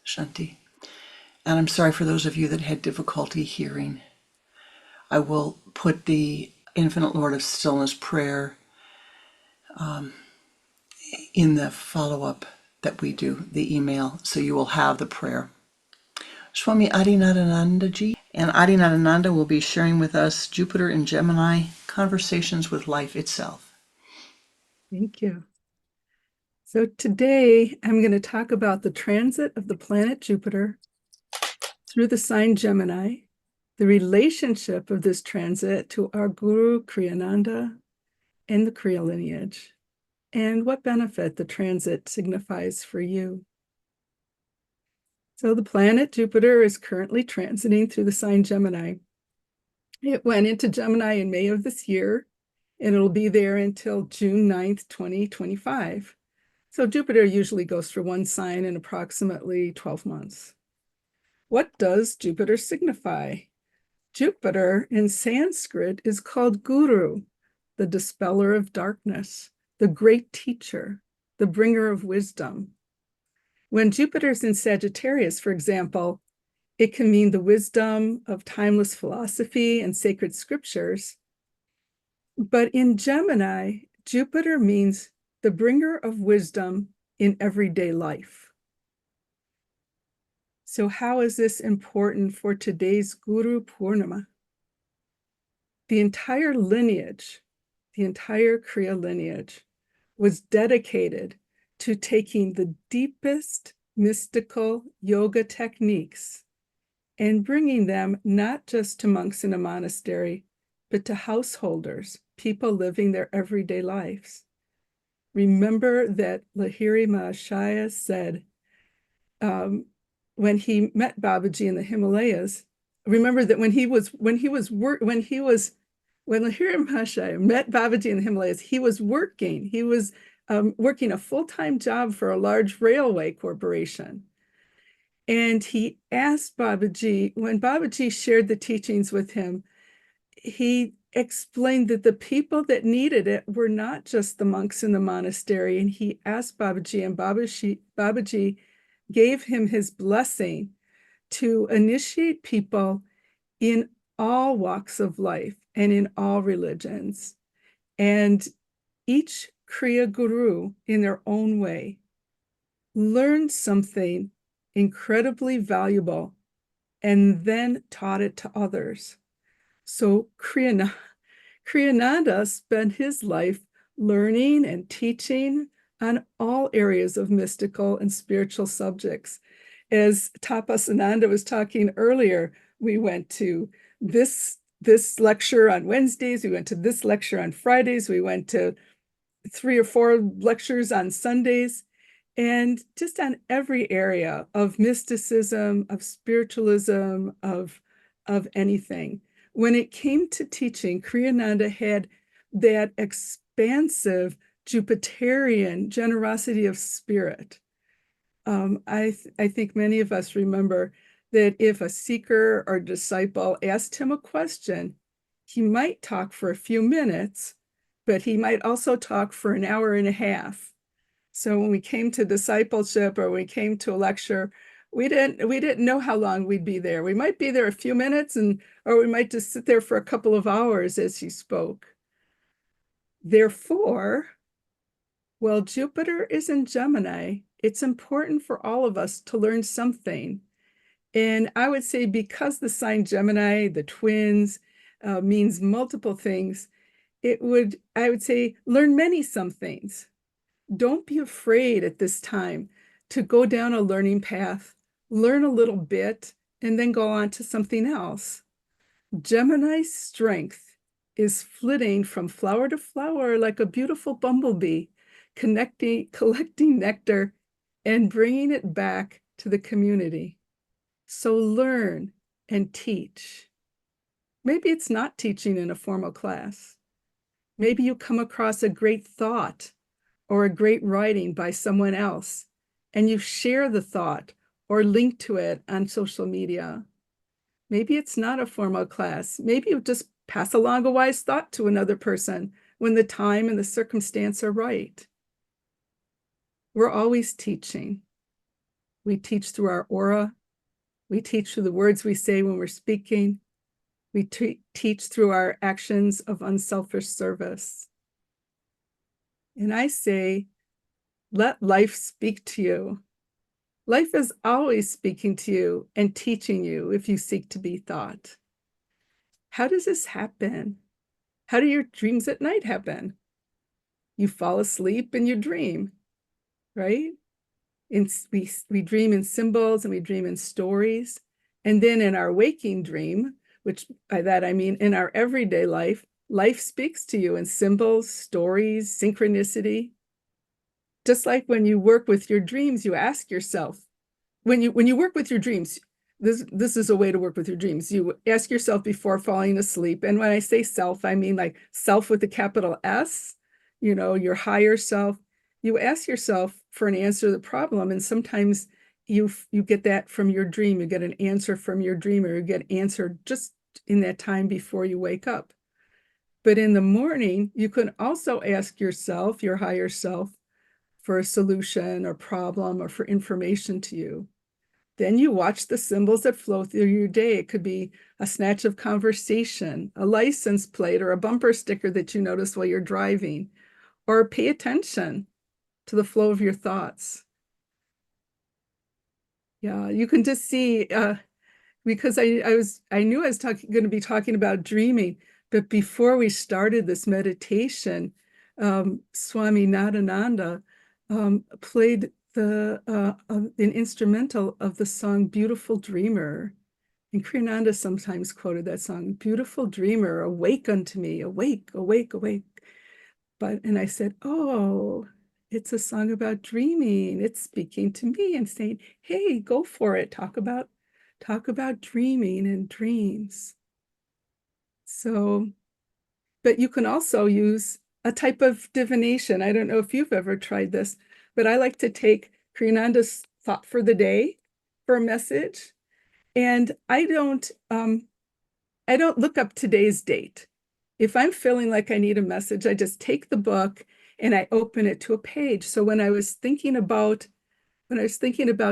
Shanti. And I'm sorry for those of you that had difficulty hearing. I will put the Infinite Lord of Stillness prayer in the follow-up that we do, the email, so you will have the prayer. Swami Adinadananda Ji, and Adinadananda will be sharing with us Jupiter in Gemini, Conversations with Life Itself. Thank you. So today I'm going to talk about the transit of the planet Jupiter through the sign Gemini, the relationship of this transit to our Guru Kriyananda and the Kriya lineage, and what benefit the transit signifies for you. So the planet Jupiter is currently transiting through the sign Gemini. It went into Gemini in May of this year, and it'll be there until June 9th, 2025. So Jupiter usually goes for one sign in approximately 12 months. What does Jupiter signify? Jupiter in Sanskrit is called Guru, the dispeller of darkness, the great teacher, the bringer of wisdom. When Jupiter's in Sagittarius, for example, it can mean the wisdom of timeless philosophy and sacred scriptures. But in Gemini, Jupiter means the bringer of wisdom in everyday life. So how is this important for today's Guru Purnima? The entire lineage, the entire Kriya lineage, was dedicated to taking the deepest mystical yoga techniques and bringing them not just to monks in a monastery, but to householders, people living their everyday lives. Remember that Lahiri Mahashaya said, when he met Babaji in the Himalayas, remember that when Lahiri Mahashaya met Babaji in the Himalayas, he was working a full-time job for a large railway corporation. And he asked Babaji, when Babaji shared the teachings with him, he explained that the people that needed it were not just the monks in the monastery. And he asked Babaji, and Babaji gave him his blessing to initiate people in all walks of life and in all religions. And each Kriya Guru, in their own way, learned something incredibly valuable and then taught it to others. So Kriyananda spent his life learning and teaching on all areas of mystical and spiritual subjects. As Tapasananda was talking earlier, we went to this lecture on Wednesdays, we went to this lecture on Fridays, we went to 3 or 4 lectures on Sundays, and just on every area of mysticism, of spiritualism, of anything. When it came to teaching, Kriyananda had that expansive Jupiterian generosity of spirit. I think many of us remember that if a seeker or disciple asked him a question, he might talk for a few minutes, but he might also talk for an hour and a half. So when we came to discipleship or we came to a lecture, we didn't know how long we'd be there. We might be there a few minutes, or we might just sit there for a couple of hours as he spoke. Therefore, while Jupiter is in Gemini, it's important for all of us to learn something. And I would say, because the sign Gemini, the twins, means multiple things, I would say, learn many some things. Don't be afraid at this time to go down a learning path, learn a little bit, and then go on to something else. Gemini's strength is flitting from flower to flower like a beautiful bumblebee, collecting nectar and bringing it back to the community. So learn and teach. Maybe it's not teaching in a formal class. Maybe you come across a great thought or a great writing by someone else, and you share the thought or link to it on social media. Maybe it's not a formal class. Maybe you just pass along a wise thought to another person when the time and the circumstance are right. We're always teaching. We teach through our aura. We teach through the words we say when we're speaking. We teach through our actions of unselfish service. And I say, let life speak to you. Life is always speaking to you and teaching you if you seek to be thought. How does this happen? How do your dreams at night happen? You fall asleep and you dream, right? We dream in symbols and we dream in stories. And then in our waking dream, which by that I mean in our everyday life, life speaks to you in symbols, stories, synchronicity. Just like when you work with your dreams, you ask yourself, when you work with your dreams, this is a way to work with your dreams. You ask yourself before falling asleep. And when I say self, I mean like self with a capital S, your higher self. You ask yourself for an answer to the problem. And sometimes you get that from your dream. You get an answer from your dream, or you get answered just in that time before you wake up. But in the morning, you can also ask yourself, your higher self, for a solution or problem or for information to you. Then you watch the symbols that flow through your day. It could be a snatch of conversation, a license plate, or a bumper sticker that you notice while you're driving, or pay attention to the flow of your thoughts. Yeah, you can just see, because I knew I was going to be talking about dreaming, but before we started this meditation, Swami Nadananda played an instrumental of the song Beautiful Dreamer. And Kriyananda sometimes quoted that song, Beautiful Dreamer, awake unto me, awake, awake, awake. And I said, oh, it's a song about dreaming. It's speaking to me and saying, hey, go for it. Talk about dreaming and dreams. So, but you can also use a type of divination. I don't know if you've ever tried this, but I like to take Kriyananda's thought for the day for a message. And I don't look up today's date. If I'm feeling like I need a message, I just take the book and I open it to a page. So when I was thinking about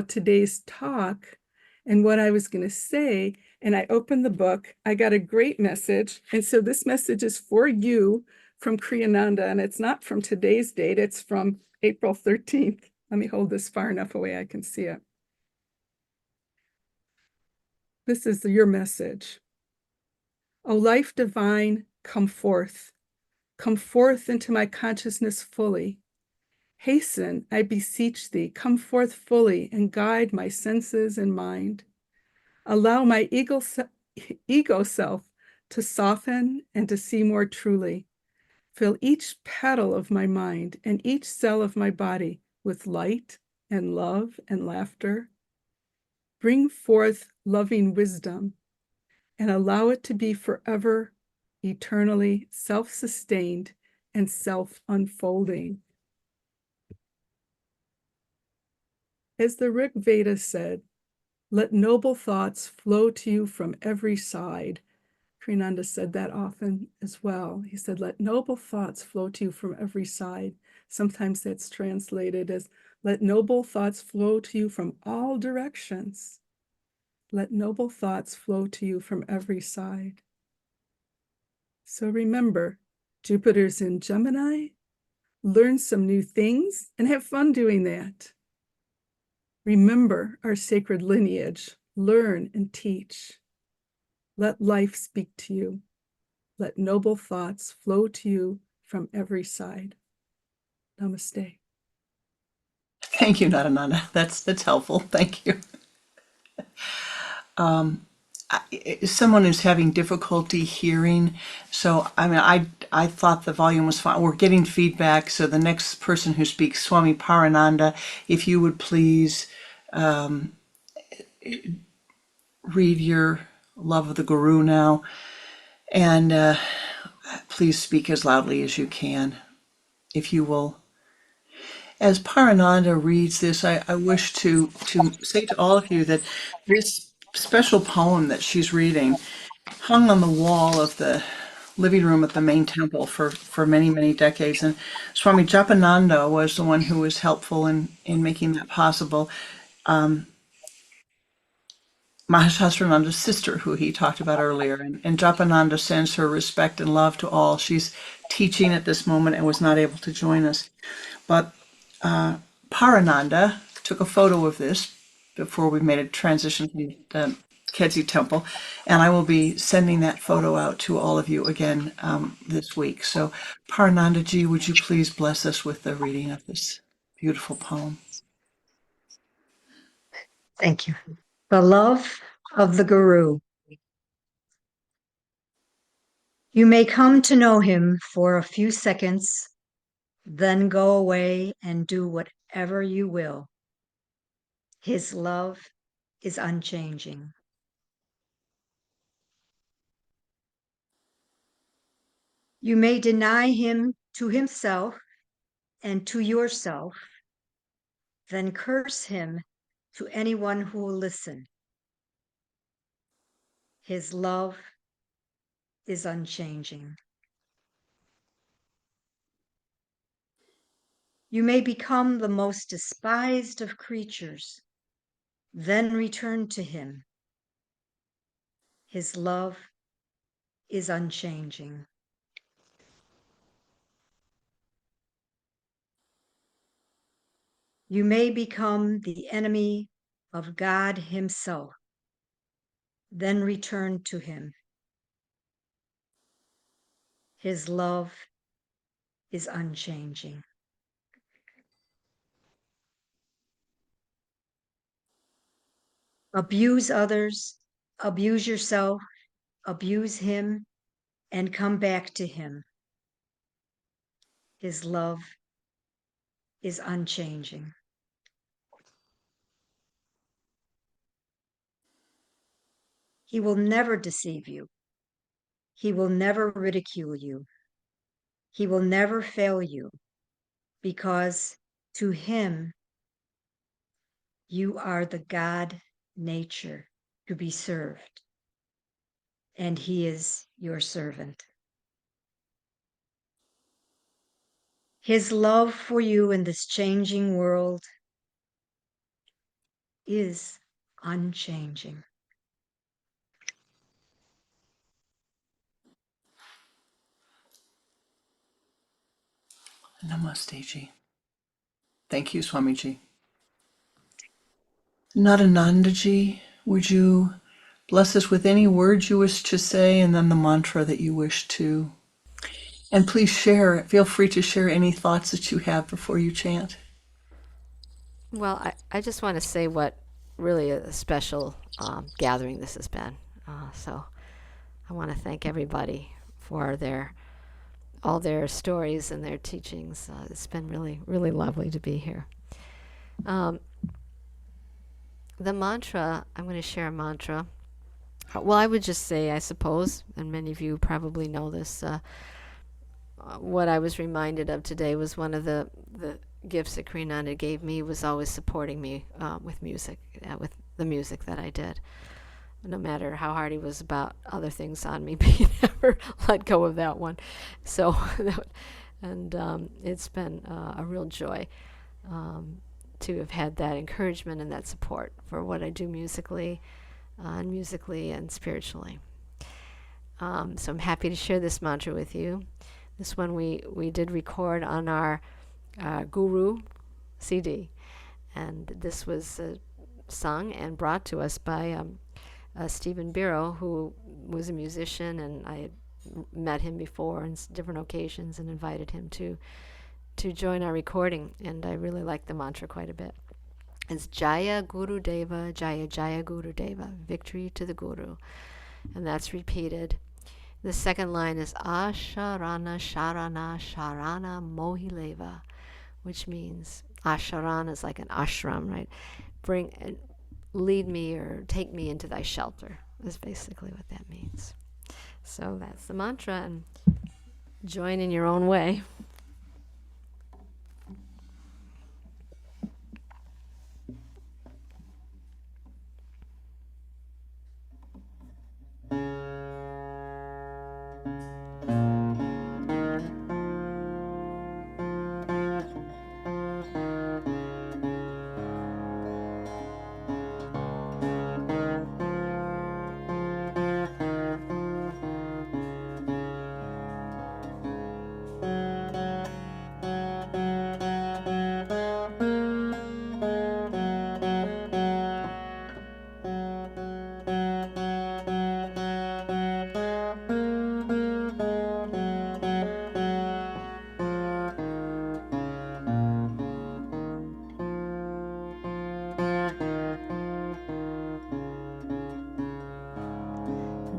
today's talk and what I was going to say, and I opened the book, I got a great message. And so this message is for you from Kriyananda, and it's not from today's date, it's from April 13th. Let me hold this far enough away I can see it. This is your message. O life divine, come forth. Come forth into my consciousness fully. Hasten, I beseech thee, come forth fully and guide my senses and mind. Allow my ego self to soften and to see more truly. Fill each petal of my mind and each cell of my body with light and love and laughter. Bring forth loving wisdom and allow it to be forever, eternally self-sustained and self-unfolding. As the Rig Veda said, let noble thoughts flow to you from every side. Pranananda said that often as well. He said, let noble thoughts flow to you from every side. Sometimes that's translated as, let noble thoughts flow to you from all directions. Let noble thoughts flow to you from every side. So remember, Jupiter's in Gemini. Learn some new things and have fun doing that. Remember our sacred lineage. Learn and teach. Let life speak to you. Let noble thoughts flow to you from every side. Namaste. Thank you, Nadananda. That's helpful. Thank you. Someone is having difficulty hearing, so I thought the volume was fine. We're getting feedback, so the next person who speaks, Swami Pranananda, if you would please read your love of the Guru now, and please speak as loudly as you can, if you will. As Parananda reads this, I wish to say to all of you that this special poem that she's reading hung on the wall of the living room at the main temple for many, many decades. And Swami Japananda was the one who was helpful in making that possible. Mahasastrananda's sister, who he talked about earlier, and Japananda sends her respect and love to all. She's teaching at this moment and was not able to join us. But Parananda took a photo of this before we made a transition to the Kedzi Temple, and I will be sending that photo out to all of you again this week. So Paranandaji, would you please bless us with the reading of this beautiful poem? Thank you. The love of the Guru. You may come to know him for a few seconds, then go away and do whatever you will. His love is unchanging. You may deny him to himself and to yourself, then curse him to anyone who will listen. His love is unchanging. You may become the most despised of creatures, then return to him. His love is unchanging. You may become the enemy of God himself, then return to him. His love is unchanging. Abuse others, abuse yourself, abuse him, and come back to him. His love is unchanging. He will never deceive you. He will never ridicule you. He will never fail you, because to him, you are the God nature to be served, and he is your servant. His love for you in this changing world is unchanging. Namaste Ji. Thank you, Swamiji. Nadanandaji, would you bless us with any words you wish to say and then the mantra that you wish to? And please feel free to share any thoughts that you have before you chant. Well, I just want to say what really a special gathering this has been. So I want to thank everybody for all their stories and their teachings. It's been really, really lovely to be here. The mantra, I'm going to share a mantra. Well, I would just say, I suppose, and many of you probably know this, what I was reminded of today was one of the gifts that Kriyananda gave me was always supporting me with music, with the music that I did. No matter how hard he was about other things on me, but he never let go of that one. So And it's been a real joy to have had that encouragement and that support for what I do musically and spiritually. So I'm happy to share this mantra with you. This one we did record on our Guru CD, and this was sung and brought to us by Stephen Biro, who was a musician, and I had met him before on different occasions and invited him to join our recording, and I really like the mantra quite a bit. It's Jaya Guru Deva, Jaya Jaya Guru Deva, victory to the Guru, and that's repeated. The second line is Asharana Sharana Sharana Mohileva, which means Asharana is like an ashram, right? Lead me or take me into thy shelter is basically what that means. So that's the mantra, and join in your own way.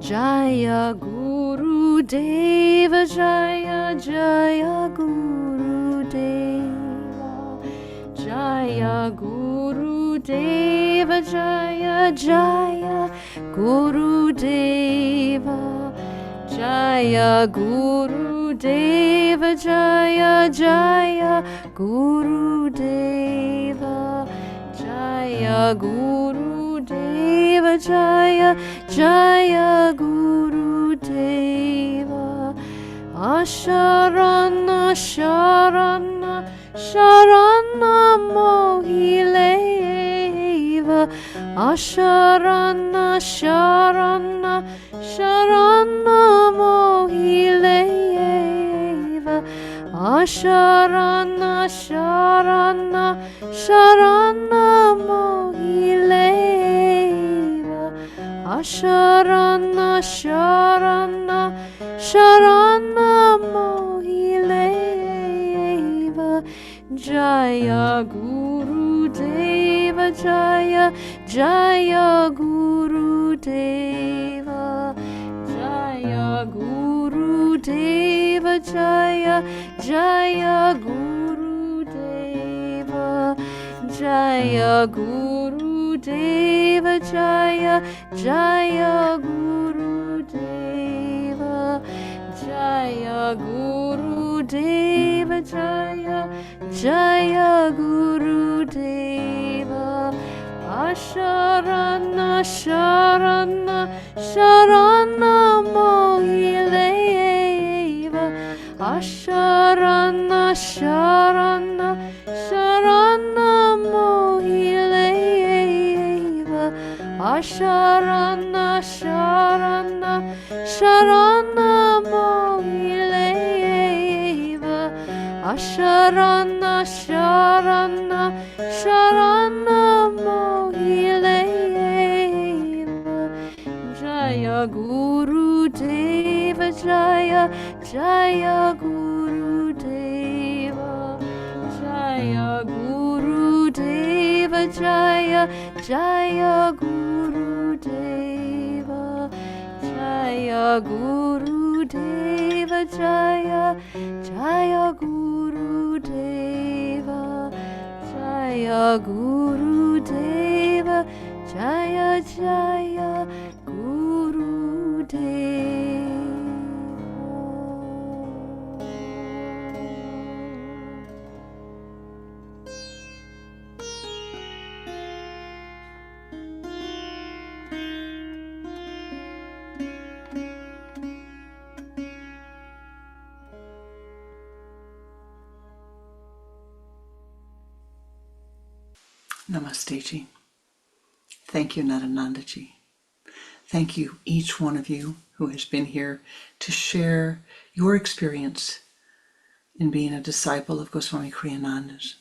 Jaya Guru Deva, Jaya Jaya Guru Deva, Jaya Guru Deva, Jaya Jaya Guru Deva, Jaya Guru Deva, Jaya Jaya Guru Deva, Jaya Guru Deva, Jaya Jaya Guru Deva. Asharana Sharana Sharana Mohileva, Asharana Sharana Sharana Mohileva, Asharana Sharana Sharana Mohileva, Asharana Sharana Sharana Mohileva. Jaya Guru Deva, Jaya Jaya Guru Deva, Jaya Guru Deva, Jaya Jaya Guru Deva, Jaya Guru Deva, Jaya Jaya Guru Deva, Jaya Guru Deva, Jaya Jaya Guru Deva. Asharana Sharana Sharana Mohileva, Asharana Sharana Sharana Mohileva, Asharana Sharana Sharana Mohileva, Asharana Sharana Sharana Mohileva. Jaya Guru Deva, Jaya Jaya Guru Deva, Jaya Guru Deva, Jaya Jaya Guru Deva, Jaya Guru Deva, Jaya Jaya Guru Deva, Jaya Guru Deva, Jaya Jaya Guru Deva. Namaste ji. Thank you, Nadananda ji. Thank you, each one of you who has been here to share your experience in being a disciple of Goswami Kriyananda's.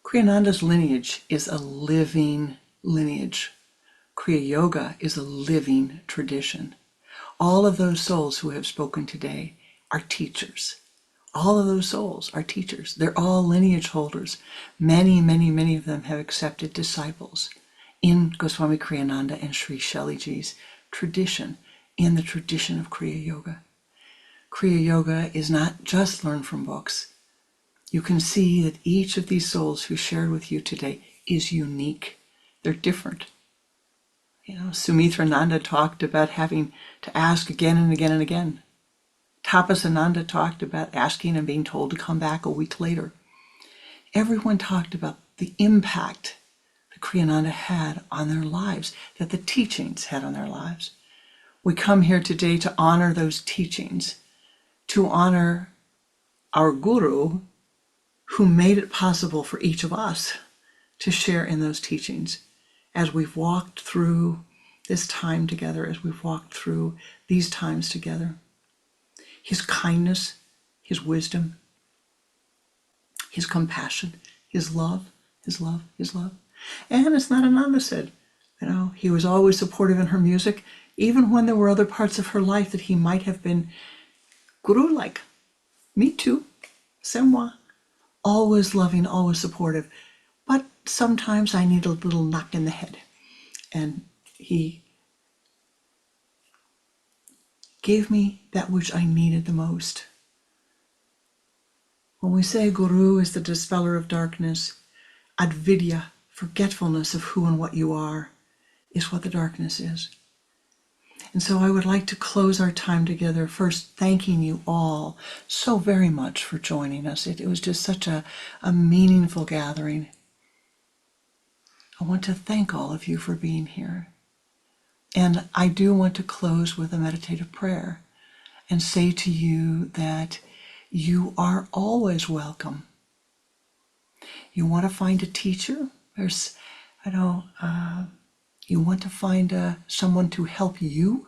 Kriyananda's lineage is a living lineage. Kriya Yoga is a living tradition. All of those souls who have spoken today are teachers. All of those souls are teachers. They're all lineage holders. Many, many, many of them have accepted disciples in Goswami Kriyananda and Sri Shailaji's tradition, in the tradition of Kriya Yoga. Kriya Yoga is not just learned from books. You can see that each of these souls who shared with you today is unique. They're different. Sumitrananda talked about having to ask again and again and again. Tapasananda talked about asking and being told to come back a week later. Everyone talked about the impact that Kriyananda had on their lives, that the teachings had on their lives. We come here today to honor those teachings, to honor our Guru, who made it possible for each of us to share in those teachings as we've walked through this time together, as we've walked through these times together. His kindness, his wisdom, his compassion, his love, his love, his love. And as Nadananda said, he was always supportive in her music, even when there were other parts of her life that he might have been Guru-like. Me too, c'est moi. Always loving, always supportive. But sometimes I need a little knock in the head. And he gave me that which I needed the most. When we say Guru is the dispeller of darkness, advidya, forgetfulness of who and what you are, is what the darkness is. And so I would like to close our time together first thanking you all so very much for joining us. It was just such a meaningful gathering. I want to thank all of you for being here. And I do want to close with a meditative prayer and say to you that you are always welcome. You want to find a teacher? You want to find someone to help you?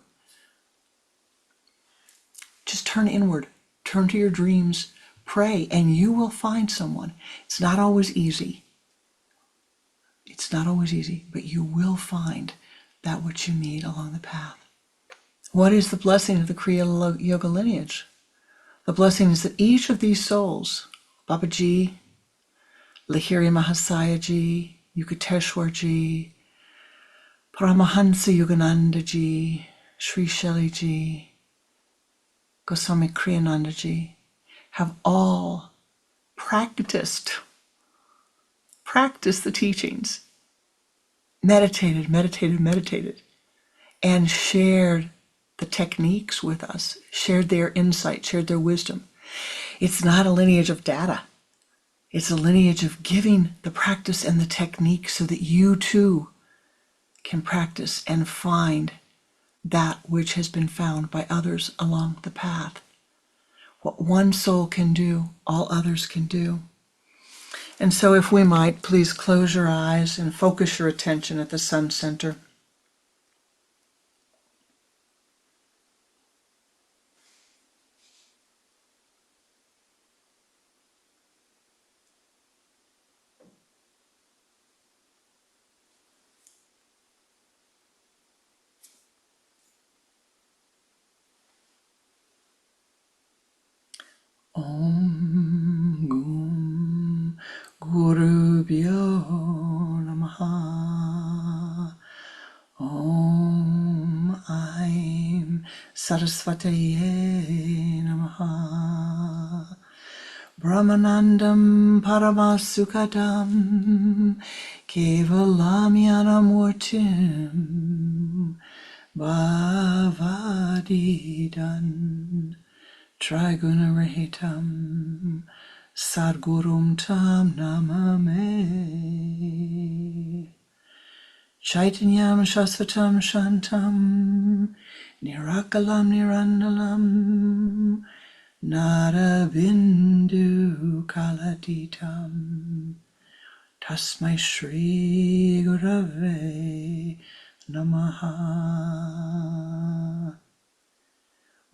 Just turn inward, turn to your dreams, pray, and you will find someone. It's not always easy. It's not always easy, but you will find that which you need along the path. What is the blessing of the Kriya Yoga lineage? The blessing is that each of these souls, Babaji, Lahiri Mahasaya Ji, Yukateshwar Ji, Paramahansa Yogananda Ji, Sri Shailaji Ji, Goswami Kriyananda Ji, have all practiced the teachings, meditated, and shared the techniques with us, shared their insight, shared their wisdom. It's not a lineage of data. It's a lineage of giving the practice and the technique so that you too can practice and find that which has been found by others along the path. What one soul can do, all others can do. And so if we might, please close your eyes and focus your attention at the sun center. Om Gum Gurubhyo Namaha. Om Aim Saraswataye Namaha. Brahmanandam Paramasukadam Kevalamyanamurtim Bhavadidan Triguna Sadgurum Tam Namame. Chaitanyam Shasvatam Shantam Nirakalam Nirandalam Nara Bindu Kaladitam Tasmai Shri Gurave Namaha.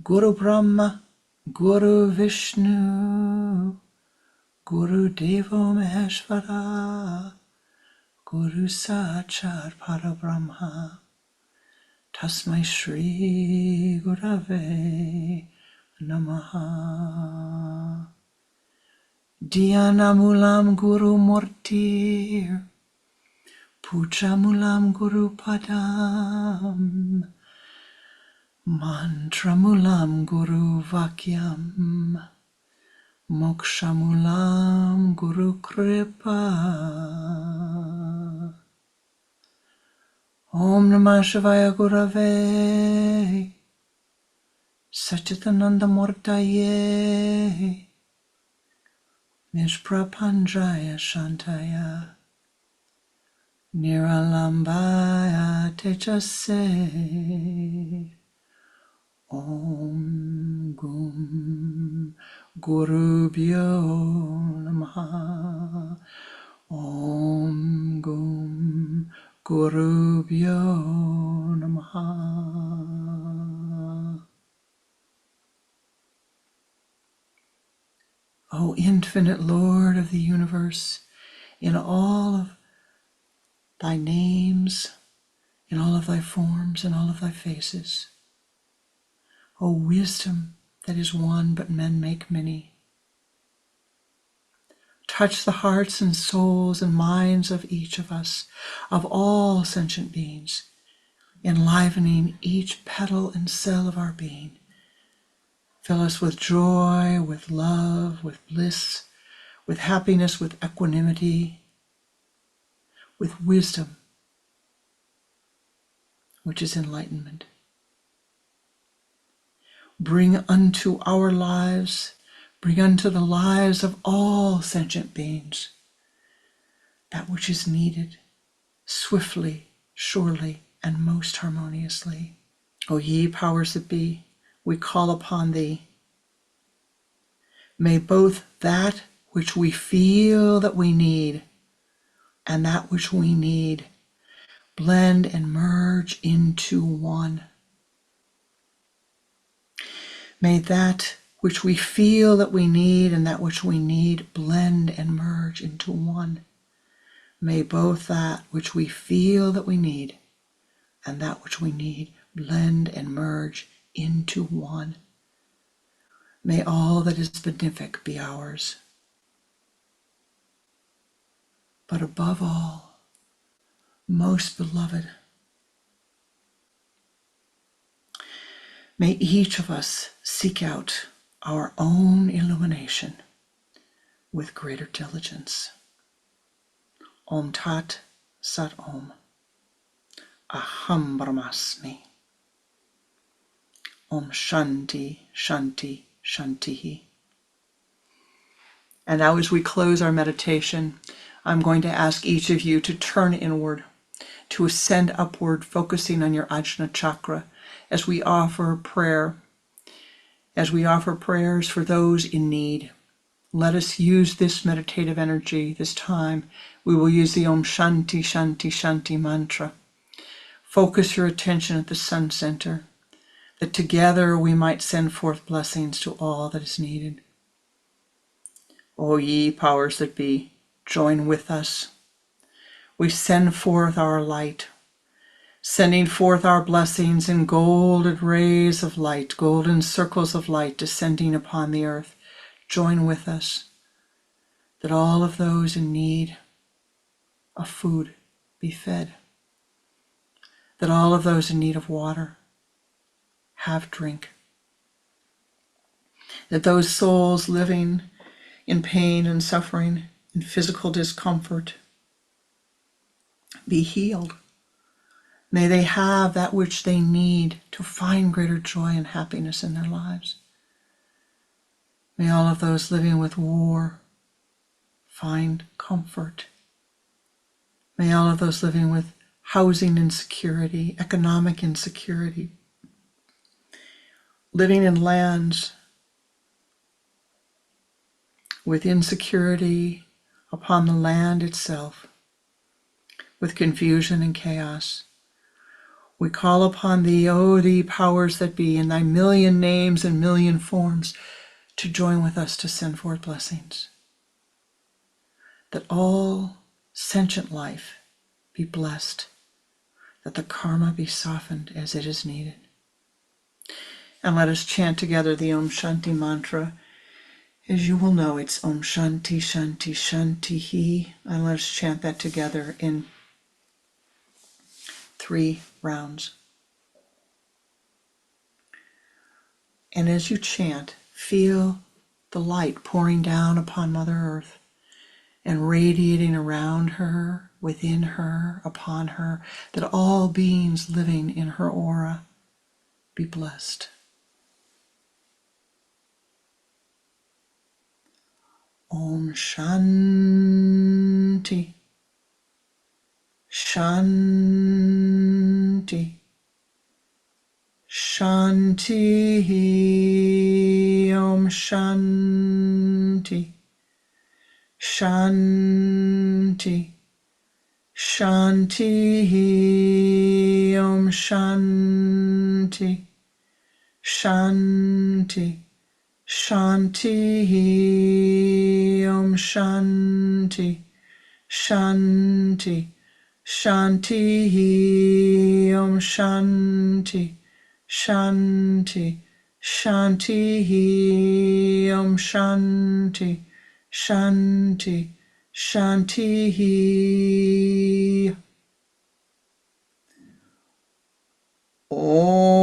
Guru Brahma, Guru Vishnu, Guru Devo Maheshvara, Guru Sachar Parabrahma, Tasmai Shri Gurave Namaha. Dhyanamulam Guru Murtir, Pujamulam Guru Padam, Mantramulam Guru Vakyam, Mokshamulam Guru Kripa. Om Namah Shivaya Gurave Satchitananda Murtaye Nishprapanjaya Shantaya Niralambaya Tejase. Om Gum Gurubhyo Namaha. Om Gum Gurubhyo Namaha. O infinite Lord of the universe, in all of thy names, in all of thy forms, in all of thy faces, O wisdom that is one but men make many, touch the hearts and souls and minds of each of us, of all sentient beings, enlivening each petal and cell of our being. Fill us with joy, with love, with bliss, with happiness, with equanimity, with wisdom, which is enlightenment. Bring unto our lives, bring unto the lives of all sentient beings that which is needed, swiftly, surely, and most harmoniously. O ye powers that be, we call upon thee. May both that which we feel that we need and that which we need blend and merge into one. May that which we feel that we need and that which we need blend and merge into one. May both that which we feel that we need and that which we need blend and merge into one. May all that is benefic be ours. But above all, most beloved, may each of us seek out our own illumination with greater diligence. Om Tat Sat Om. Aham Brahmasmi. Om Shanti, Shanti, Shanti. And now as we close our meditation, I'm going to ask each of you to turn inward, to ascend upward, focusing on your Ajna chakra as we offer prayer, as we offer prayers for those in need. Let us use this meditative energy, this time. We will use the Om Shanti, Shanti, Shanti mantra. Focus your attention at the sun center, that together we might send forth blessings to all that is needed. O ye powers that be, join with us. We send forth our light, sending forth our blessings in golden rays of light, golden circles of light descending upon the earth. Join with us, that all of those in need of food be fed, that all of those in need of water have drink, that those souls living in pain and suffering, in physical discomfort, be healed. May they have that which they need to find greater joy and happiness in their lives. May all of those living with war find comfort. May all of those living with housing insecurity, economic insecurity, living in lands with insecurity, upon the land itself with confusion and chaos. We call upon thee, O thee powers that be, in thy million names and million forms, to join with us to send forth blessings, that all sentient life be blessed, that the karma be softened as it is needed. And let us chant together the Om Shanti mantra. As you will know, it's Om Shanti, Shanti, Shanti He. And let us chant that together in 3 rounds. And as you chant, feel the light pouring down upon Mother Earth and radiating around her, within her, upon her, that all beings living in her aura be blessed. Om Shanti, Shanti, Shanti, Om Shanti, Shanti, Shanti, Om Shanti, Shanti, Shanti, Om Shanti, Shanti, Shanti, Om Shanti, Shanti, Shanti, Om Shanti, Shanti, Shanti. Om.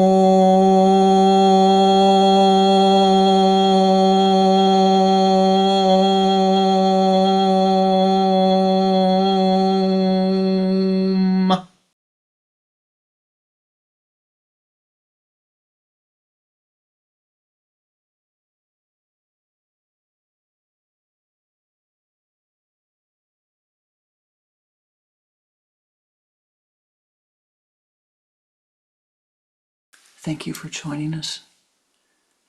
Thank you for joining us.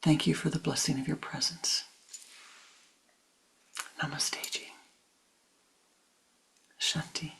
Thank you for the blessing of your presence. Namaste ji. Shanti.